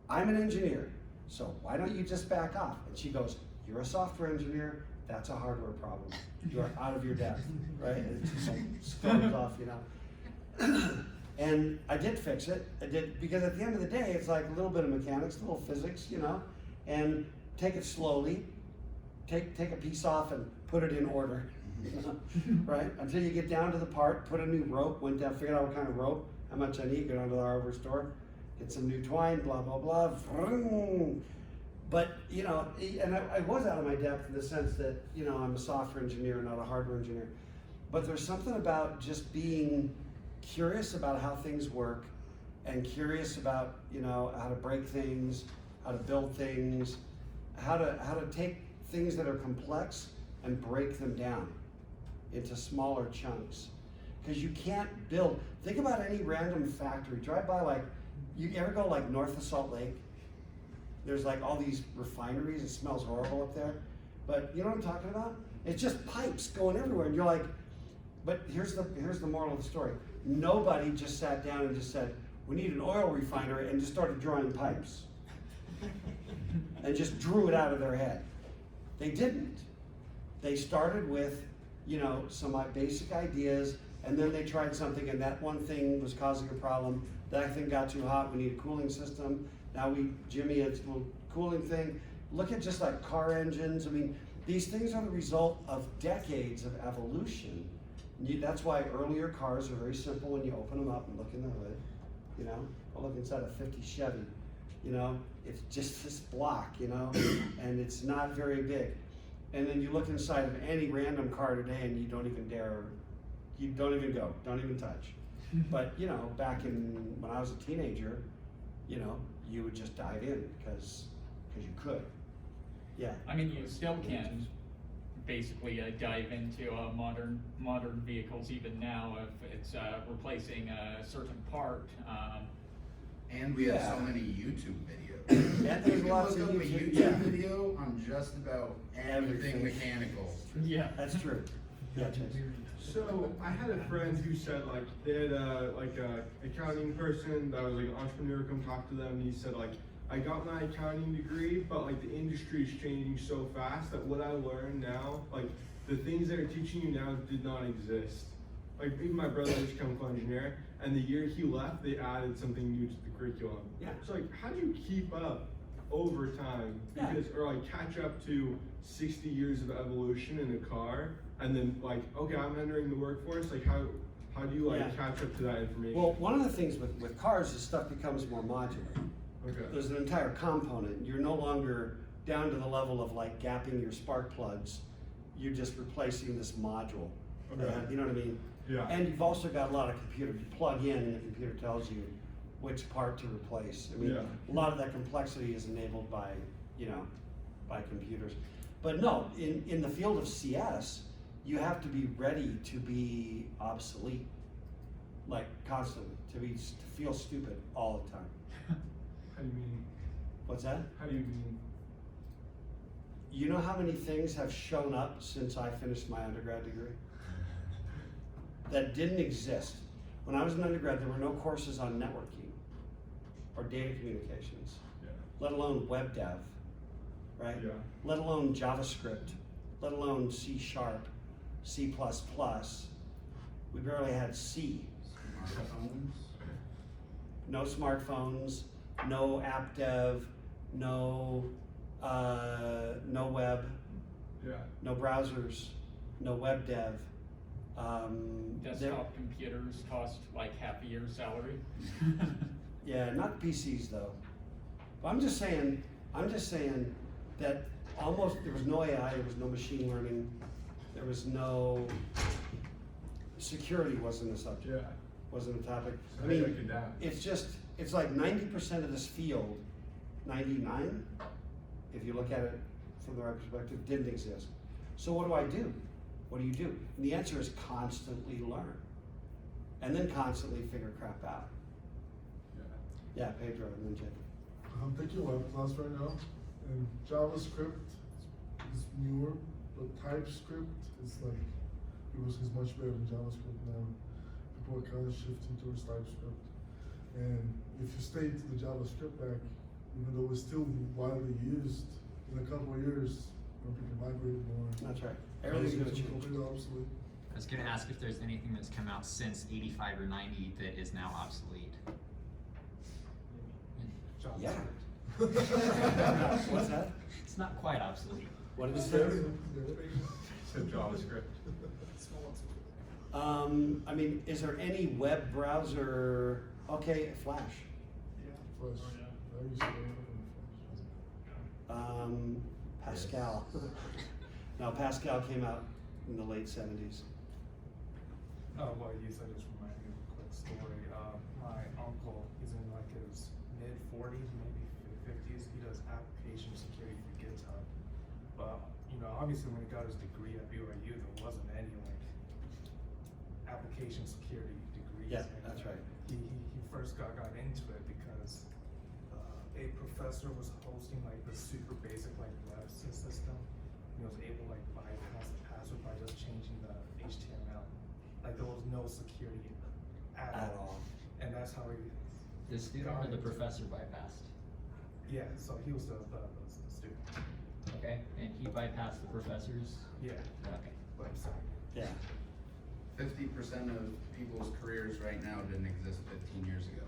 I'm an engineer, so why don't you just back off? And she goes, you're a software engineer, that's a hardware problem. You're out of your depth, right? And it just like storms off, you know? And I did fix it. I did, because at the end of the day, it's like a little bit of mechanics, a little physics, you know? And take it slowly, take a piece off and put it in order, right? Until you get down to the part, put a new rope, went down, figured out what kind of rope, how much I need, go down to the hardware store, get some new twine, blah, blah, blah. Vroom. But, you know, and I was out of my depth in the sense that, you know, I'm a software engineer, not a hardware engineer. But there's something about just being curious about how things work, and curious about, you know, how to break things, how to build things, how to take things that are complex and break them down into smaller chunks. Because you can't build, think about any random factory, drive by, like, you ever go like north of Salt Lake? There's like all these refineries, it smells horrible up there. But you know what I'm talking about? It's just pipes going everywhere, and you're like, but here's the moral of the story. Nobody just sat down and just said, we need an oil refinery, and just started drawing pipes. And just drew it out of their head. They didn't. They started with, you know, some basic ideas, and then they tried something, and that one thing was causing a problem. That thing got too hot, we need a cooling system. Now we jimmy a little cooling thing. Look at just like car engines. I mean, these things are the result of decades of evolution. That's why earlier cars are very simple when you open them up and look in the hood, you know? Or look inside a 50 Chevy, you know? It's just this block, you know? And it's not very big. And then you look inside of any random car today and you don't even dare, you don't even go, don't even touch. But, you know, back when I was a teenager, you know, you would just dive in because you could. Yeah. I mean, you still can basically dive into modern vehicles even now if it's replacing a certain part. And we have Yeah. so many YouTube videos. And there's You can lots look of up a YouTube, YouTube yeah. video on just about everything Everything. mechanical. Yeah. That's true. Yeah, Chase. So I had a friend who said like they had a accounting person that was like an entrepreneur come talk to them, and he said like, I got my accounting degree, but like the industry is changing so fast that what I learned now, like the things they're teaching you now did not exist. Like even my brother is a chemical engineer, and the year he left, they added something new to the curriculum. Yeah. So like, how do you keep up over time? Yeah. Because or like catch up to 60 years of evolution in a car, and then like, okay, I'm entering the workforce. Like how do you like Yeah. catch up to that information? Well, one of the things with cars is stuff becomes more modular. Okay. There's an entire component. You're no longer down to the level of like gapping your spark plugs. You're just replacing this module. Okay. You know what I mean? Yeah. And you've also got a lot of computer. You plug in and the computer tells you which part to replace. I mean, Yeah. a lot of that complexity is enabled by, you know, by computers. But no, in the field of CS, you have to be ready to be obsolete, like constantly, to feel stupid all the time. How do you mean? What's that? How do you mean? You know how many things have shown up since I finished my undergrad degree? That didn't exist. When I was an undergrad, there were no courses on networking or data communications. Yeah. let alone web dev, right? Yeah. Let alone JavaScript, let alone C#, C++. We barely had C. Smartphones. No smartphones, no app dev, no web, Yeah. no browsers, no web dev. Desktop computers cost like half a year's salary. Yeah, not PCs though. But I'm just saying that almost, there was no AI, there was no machine learning, there was no, security wasn't a subject, Yeah. wasn't a topic. So I they mean, took it down. it's like 90% of this field, 99, if you look at it from the right perspective, didn't exist. So what do? What do you do? And the answer is constantly learn. And then constantly figure crap out. Yeah, Pedro, and then Jacob. I'm taking web class right now, and JavaScript is newer, but TypeScript is like, because it's much better than JavaScript now. People are kind of shifting towards TypeScript. And if you stay to the JavaScript back, even though it's still widely used, in a couple of years, people migrate more. That's right. Everything's gonna change. Completely obsolete. I was gonna ask if there's anything that's come out since 85 or 90 that is now obsolete. Yeah. What's that? It's not quite obsolete. What did it say? Said JavaScript. I mean, is there any web browser, okay, Flash. Flash. I used to learn Pascal. No, Pascal came out in the late 70s. Oh, well, you said just reminded me of a quick story. My uncle, he's in like his mid-40s, maybe 50s. He does application security for GitHub. But, you know, obviously when he got his degree at BYU, there wasn't any like application security degrees. Yeah, that's right. He first got into it because a professor was hosting like the super basic like web system. He was able to like bypass the password by just changing the HTML. Like there was no security at all. And that's how he. The student or the professor bypassed? Yeah, so he was the student. Okay, and he bypassed the professors? Yeah. Okay. Website. Yeah. 50% of people's careers right now didn't exist 15 years ago.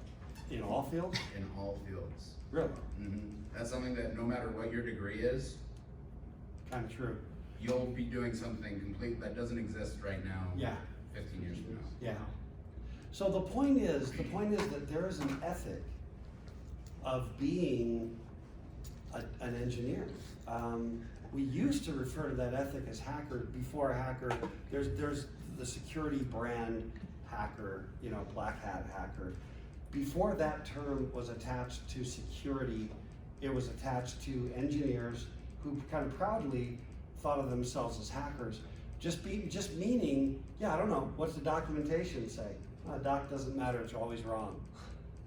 In all fields? In all fields. Really? That's something that no matter what your degree is, Kind of true. you'll be doing something complete that doesn't exist right now. Yeah. 15 years from now. Yeah. So the point is that there is an ethic of being an engineer. We used to refer to that ethic as hacker. Before a hacker, there's the security brand hacker, you know, black hat hacker. Before that term was attached to security, it was attached to engineers who kind of proudly thought of themselves as hackers. Just meaning, yeah, I don't know, what's the documentation say? Doc doesn't matter, it's always wrong.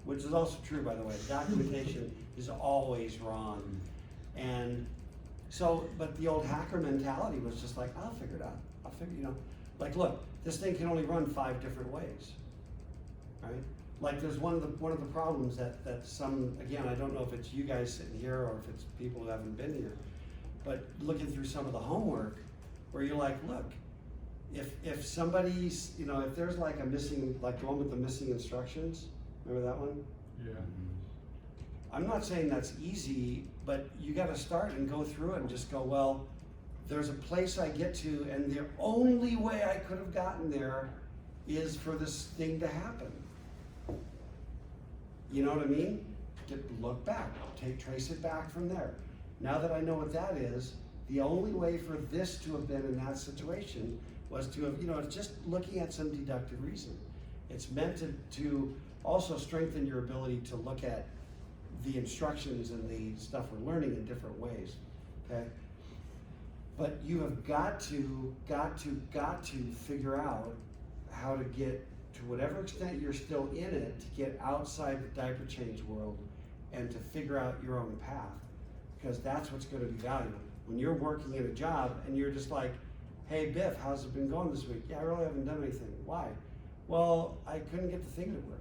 Which is also true, by the way. Documentation is always wrong. And so, but the old hacker mentality was just like, I'll figure it out. I'll figure, you know, like, look, this thing can only run 5 different ways, right? Like, there's one of the problems that some, again, I don't know if it's you guys sitting here or if it's people who haven't been here, but looking through some of the homework, where you're like, look, if somebody's, you know, if there's like a missing, like the one with the missing instructions, remember that one? Yeah. I'm not saying that's easy, but you gotta start and go through it and just go, well, there's a place I get to, and the only way I could have gotten there is for this thing to happen. You know what I mean? Look back, trace it back from there. Now that I know what that is, the only way for this to have been in that situation was to have, you know, it's just looking at some deductive reason. It's meant to also strengthen your ability to look at the instructions and the stuff we're learning in different ways, okay? But you have got to figure out how to get, to whatever extent you're still in it, to get outside the diaper change world and to figure out your own path, because that's what's going to be valuable. When you're working in a job and you're just like, hey Biff, how's it been going this week? Yeah, I really haven't done anything. Why? Well, I couldn't get the thing to work.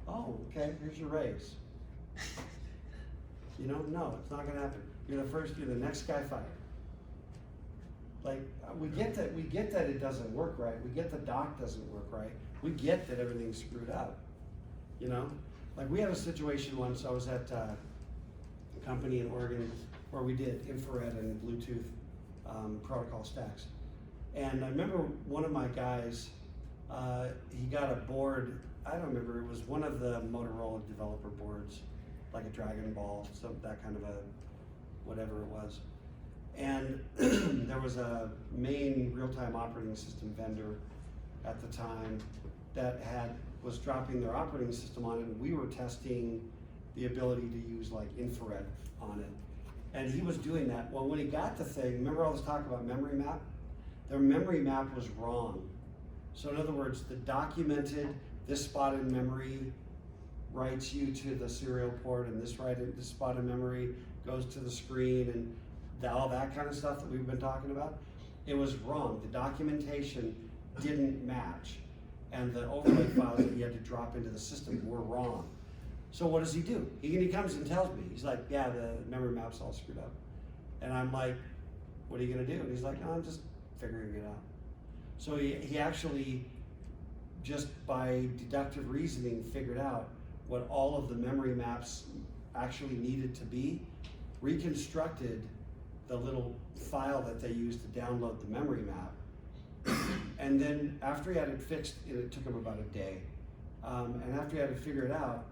Oh, okay, here's your raise. You know, no, it's not gonna happen. You're the next guy fired. Like, we get that it doesn't work right. We get the dock doesn't work right. We get that everything's screwed up, you know? Like, we had a situation once, I was at a company in Oregon where we did infrared and Bluetooth protocol stacks. And I remember one of my guys, he got a board, I don't remember, it was one of the Motorola developer boards, like a Dragon Ball, that kind of a, whatever it was. And there was a main real-time operating system vendor at the time that was dropping their operating system on it, and we were testing the ability to use like infrared on it. And he was doing that. Well, when he got the thing, remember all this talk about memory map? Their memory map was wrong. So in other words, the documented, this spot in memory writes you to the serial port, and this spot in memory goes to the screen, and all that kind of stuff that we've been talking about, it was wrong. The documentation didn't match, and the overlay files that you had to drop into the system were wrong. So what does he do? He comes and tells me, he's like, yeah, the memory map's all screwed up. And I'm like, what are you gonna do? And he's like, no, I'm just figuring it out. So he actually, just by deductive reasoning, figured out what all of the memory maps actually needed to be, reconstructed the little file that they used to download the memory map. And then after he had it fixed, it took him about a day. And after he had to figure it out,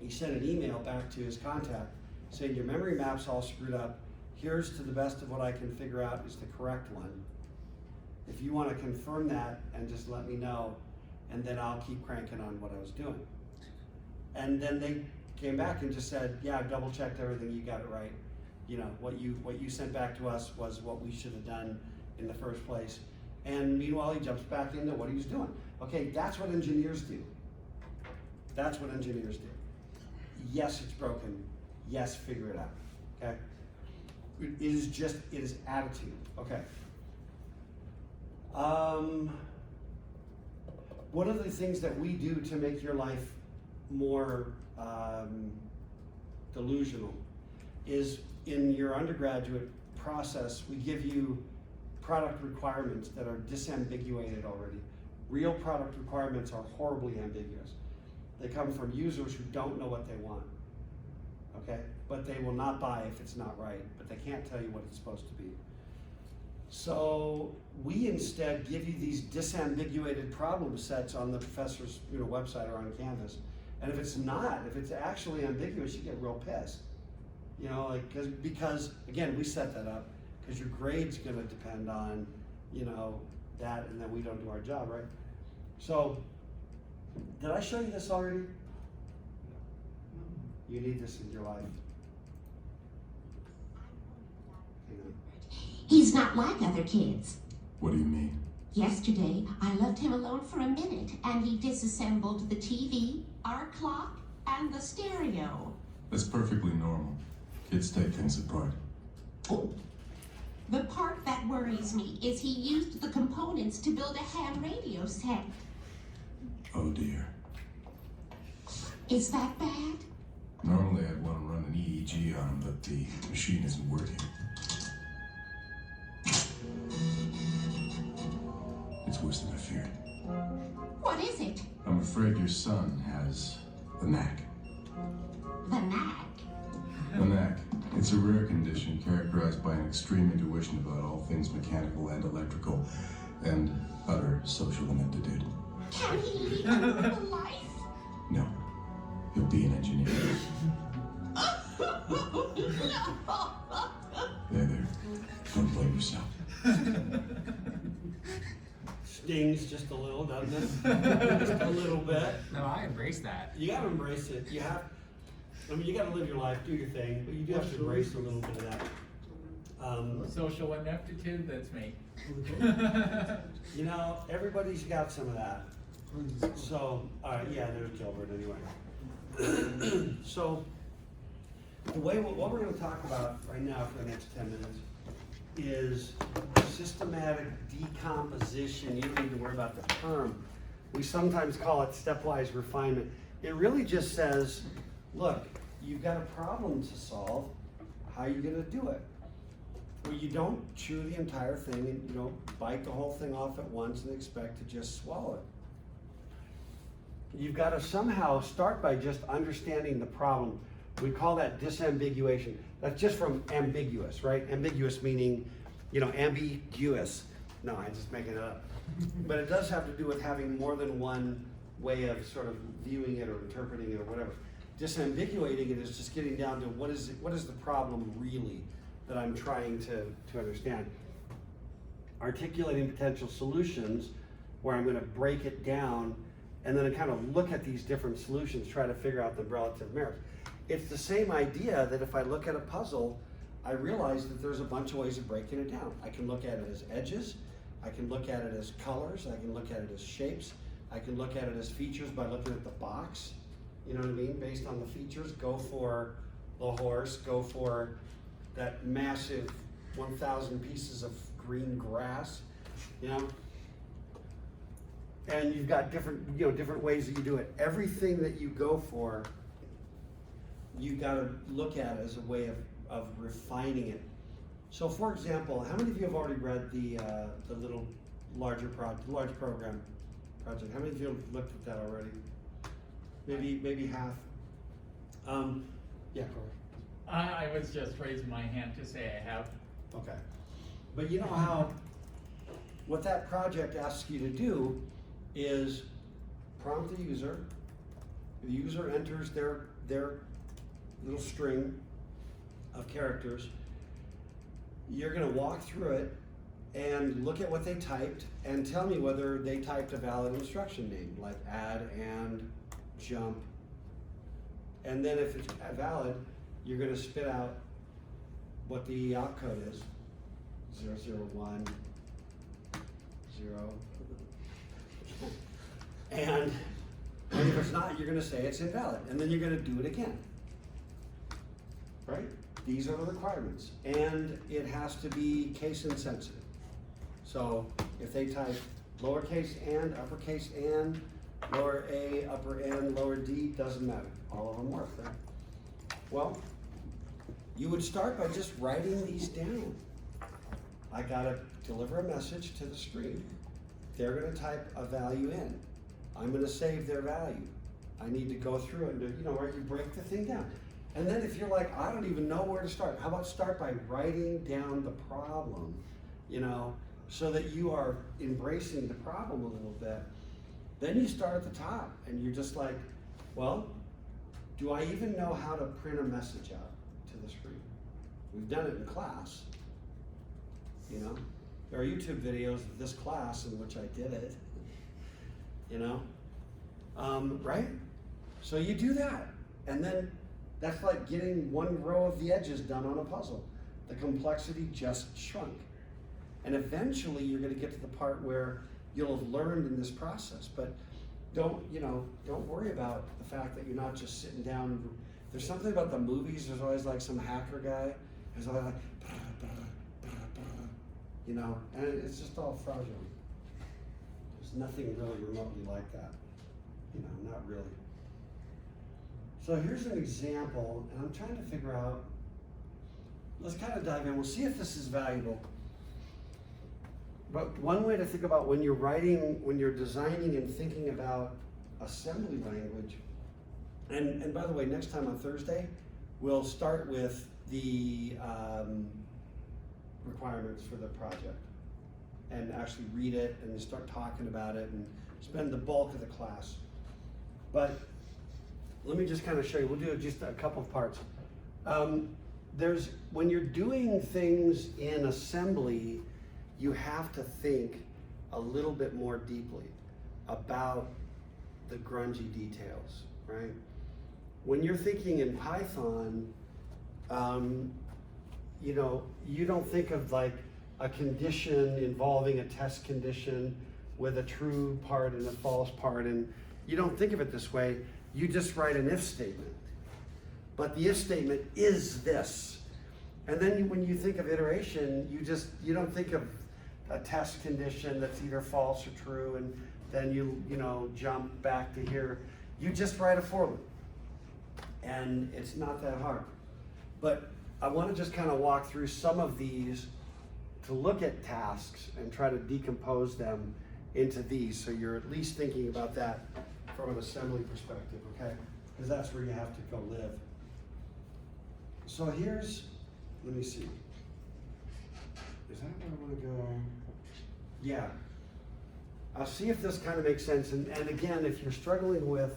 he sent an email back to his contact saying, your memory map's all screwed up. Here's, to the best of what I can figure out, is the correct one. If you want to confirm that and just let me know, and then I'll keep cranking on what I was doing. And then they came back and just said, yeah, I've double checked everything, you got it right. You know, what you sent back to us was what we should have done in the first place. And meanwhile, he jumps back into what he was doing. Okay, that's what engineers do. That's what engineers do. Yes, it's broken. Yes, figure it out, okay? It is attitude, okay. One of the things that we do to make your life more delusional is, in your undergraduate process, we give you product requirements that are disambiguated already. Real product requirements are horribly ambiguous. They come from users who don't know what they want, okay? But they will not buy if it's not right, but they can't tell you what it's supposed to be. So we instead give you these disambiguated problem sets on the professor's website or on Canvas. And if it's not, if it's actually ambiguous, you get real pissed. You know, like, because again, we set that up because your grade's gonna depend on, that, and then we don't do our job, right? So, did I show you this already? You need this in your life. Hang on. He's not like other kids. What do you mean? Yesterday, I left him alone for a minute, and he disassembled the TV, our clock, and the stereo. That's perfectly normal. Kids take things apart. Oh. The part that worries me is he used the components to build a ham radio set. Oh dear. Is that bad? Normally I'd want to run an EEG on him, but the machine isn't working. It's worse than I feared. What is it? I'm afraid your son has the knack. The knack? The knack. It's a rare condition characterized by an extreme intuition about all things mechanical and electrical, and utter social ineptitude. Can he lead a normal life? No. He'll be an engineer. There. Don't blame yourself. Stings just a little, doesn't it? Just a little bit. No, I embrace that. You gotta embrace it. You gotta live your life, do your thing, but you do have to embrace a little bit of that. Social ineptitude, that's me. Everybody's got some of that. So, yeah, there's Gilbert anyway. So, what we're gonna talk about right now for the next 10 minutes is systematic decomposition. You don't need to worry about the term. We sometimes call it stepwise refinement. It really just says, look, you've got a problem to solve. How are you gonna do it? Well, you don't chew the entire thing and you don't bite the whole thing off at once and expect to just swallow it. You've got to somehow start by just understanding the problem. We call that disambiguation. That's just from ambiguous, right? Ambiguous meaning, ambiguous. No, I'm just making it up. But it does have to do with having more than one way of sort of viewing it or interpreting it or whatever. Disambiguating it is just getting down to what is the problem really that I'm trying to understand. Articulating potential solutions where I'm going to break it down and then I kind of look at these different solutions, try to figure out the relative merits. It's the same idea that if I look at a puzzle, I realize that there's a bunch of ways of breaking it down. I can look at it as edges, I can look at it as colors, I can look at it as shapes, I can look at it as features by looking at the box, you know what I mean? Based on the features, go for the horse, go for that massive 1,000 pieces of green grass, And you've got different ways that you do it. Everything that you go for, you got to look at as a way of refining it. So, for example, how many of you have already read the little large program project? How many of you have looked at that already? Maybe half. Yeah, Corey. I was just raising my hand to say I have. Okay. But you know how what that project asks you to do is prompt the user. The user enters their little string of characters. You're going to walk through it and look at what they typed and tell me whether they typed a valid instruction name, like add, and, jump. And then if it's valid, you're going to spit out what the opcode is. 001, 0. And if it's not, you're going to say it's invalid. And then you're going to do it again. Right? These are the requirements. And it has to be case insensitive. So if they type lowercase and, uppercase and, lower a, upper n, lower d, doesn't matter. All of them work, right? Well, you would start by just writing these down. I gotta deliver a message to the screen. They're gonna type a value in. I'm gonna save their value. I need to go through it and where you break the thing down. And then if you're like, I don't even know where to start, how about start by writing down the problem, so that you are embracing the problem a little bit. Then you start at the top and you're just like, well, do I even know how to print a message out to the screen? We've done it in class. There are YouTube videos of this class in which I did it, right? So you do that, and then that's like getting one row of the edges done on a puzzle. The complexity just shrunk. And eventually you're gonna get to the part where you'll have learned in this process, but don't worry about the fact that you're not just sitting down. There's something about the movies, there's always like some hacker guy, who's always like, and it's just all fraudulent. There's nothing really remotely like that, not really. So here's an example, and I'm trying to figure out, let's kind of dive in, we'll see if this is valuable. But one way to think about when you're designing and thinking about assembly language, and by the way, next time on Thursday, we'll start with the requirements for the project and actually read it and start talking about it and spend the bulk of the class. But let me just kind of show you, we'll do just a couple of parts. When you're doing things in assembly, you have to think a little bit more deeply about the grungy details, right? When you're thinking in Python, you don't think of like a condition involving a test condition with a true part and a false part, and you don't think of it this way. You just write an if statement. But the if statement is this. And then when you think of iteration, you don't think of a test condition that's either false or true, and then you jump back to here. You just write a for loop. And it's not that hard. But I want to just kind of walk through some of these to look at tasks and try to decompose them into these, so you're at least thinking about that from an assembly perspective, okay? Because that's where you have to go live. So here's, let me see. Is that where I want to go? Yeah. I'll see if this kind of makes sense. And again, if you're struggling with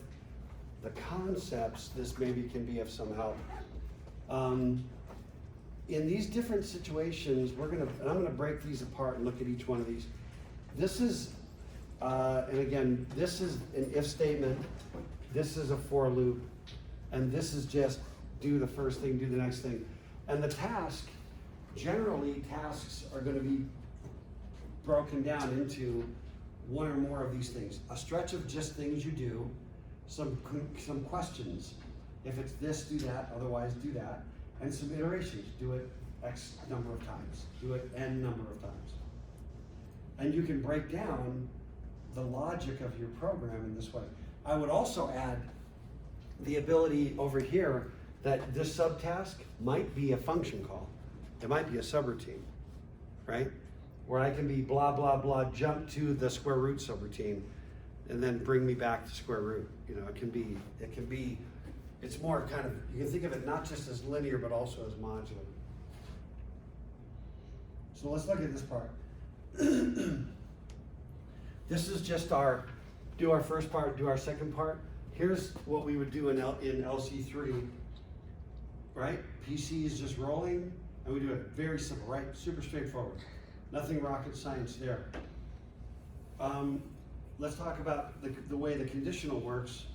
the concepts, this maybe can be of some help. In these different situations, I'm gonna break these apart and look at each one of these. This is, and again, this is an if statement, this is a for loop, and this is just do the first thing, do the next thing. And the task, generally tasks are gonna be broken down into one or more of these things. A stretch of just things you do, some questions. If it's this, do that, otherwise do that. And some iterations, do it X number of times, do it N number of times. And you can break down the logic of your program in this way. I would also add the ability over here that this subtask might be a function call. It might be a subroutine, right? Where I can be blah, blah, blah, jump to the square root subroutine and then bring me back to square root. You know, it can be, it's more kind of, you can think of it not just as linear, but also as modular. So let's look at this part. This is just do our first part, do our second part. Here's what we would do in LC3, right? PC is just rolling, and we do it very simple, right? Super straightforward. Nothing rocket science there. Let's talk about the way the conditional works.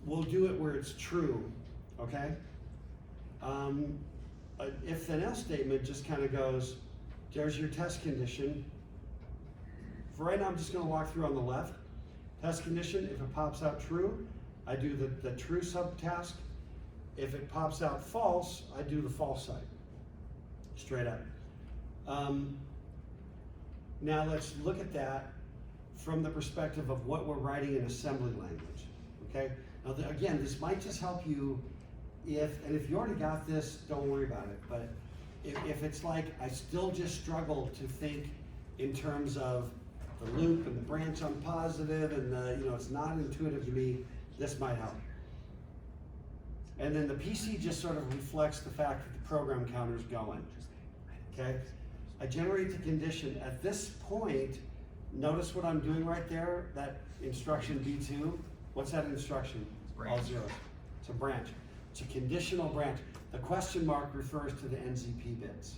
We'll do it where it's true, okay? If then else statement just kind of goes, there's your test condition. For right now, I'm just gonna walk through on the left. Test condition, if it pops out true, I do the true subtask. If it pops out false, I do the false side, straight up. Now let's look at that from the perspective of what we're writing in assembly language, okay? Now again, this might just help you if you already got this, don't worry about it, but if it's like, I still just struggle to think in terms of the loop and the branch on positive and it's not intuitive to me, this might help. And then the PC just sort of reflects the fact that the program counter's going, okay? I generate the condition. At this point, notice what I'm doing right there, that instruction B2. What's that instruction? All zeros. It's a branch. It's a conditional branch. The question mark refers to the NZP bits.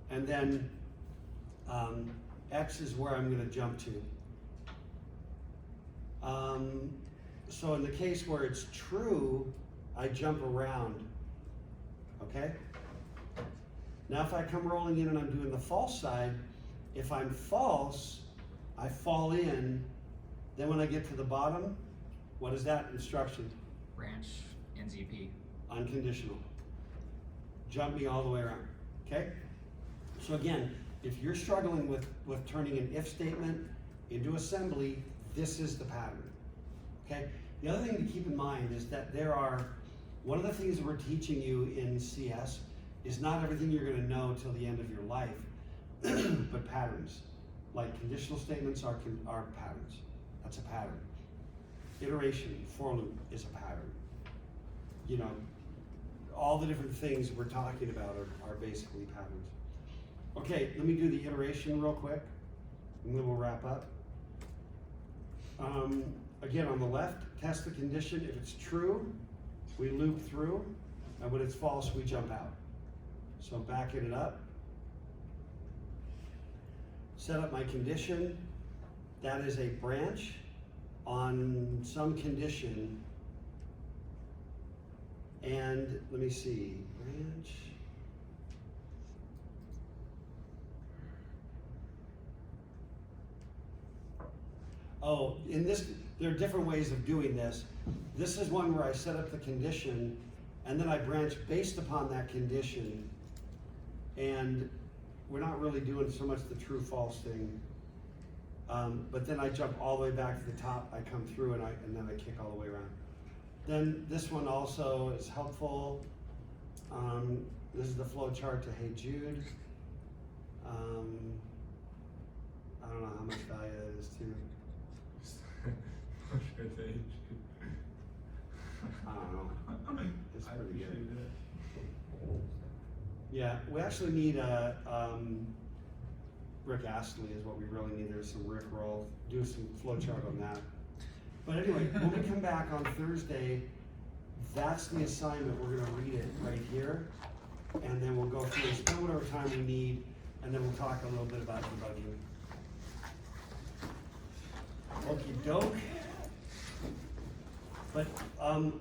And then X is where I'm going to jump to. So in the case where it's true, I jump around, okay? Now if I come rolling in and I'm doing the false side, if I'm false, I fall in, then when I get to the bottom, what is that instruction? Branch NZP. Unconditional. Jump me all the way around, okay? So again, if you're struggling with turning an if statement into assembly, this is the pattern, okay? The other thing to keep in mind is that one of the things that we're teaching you in CS is not everything you're gonna know till the end of your life, but patterns. Like conditional statements are patterns. That's a pattern. Iteration, for loop is a pattern. You know, all the different things we're talking about are basically patterns. Okay, let me do the iteration real quick, and then we'll wrap up. Again, on the left, test the condition. If it's true, we loop through, and when it's false, we jump out. So backing it up. Set up my condition. That is a branch on some condition. And let me see, branch. Oh, in this, there are different ways of doing this. This is one where I set up the condition and then I branch based upon that condition. And we're not really doing so much the true false thing. But then I jump all the way back to the top, I come through and then I kick all the way around. Then this one also is helpful. This is the flow chart to Hey Jude. I don't know how much value that is too. I don't know. It's pretty good. Yeah, we actually need Rick Astley is what we really need. There's some Rick roll. Do some flowchart on that. But anyway, when we come back on Thursday, that's the assignment. We're gonna read it right here, and then we'll go through and spend whatever time we need, and then we'll talk a little bit about debugging. Okie doke. But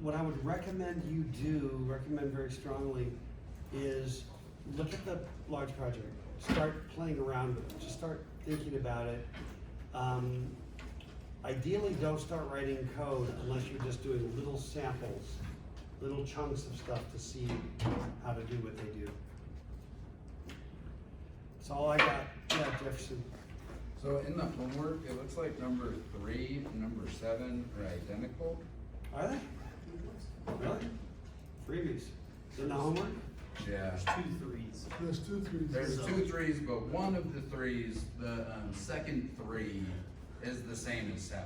what I would recommend you do, recommend very strongly, is look at the large project. Start playing around with it. Just start thinking about it. Ideally, don't start writing code unless you're just doing little samples, little chunks of stuff to see how to do what they do. That's all I got. Yeah, Jefferson. So in the homework, it looks like number 3 and number 7 are identical. Are they? Really? Freebies. In the homework? Yeah. There's 2 3s. There's 2 3s. There's 2 3s, but one of the 3s, the second 3, is the same as 7.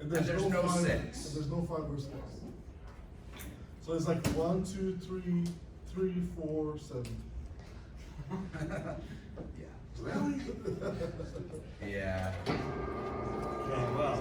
And there's no 5, 6. And there's no 5 or 6. So it's like 1, 2, 3, 3, 4, 7. Yeah. Really? Yeah. Okay, well.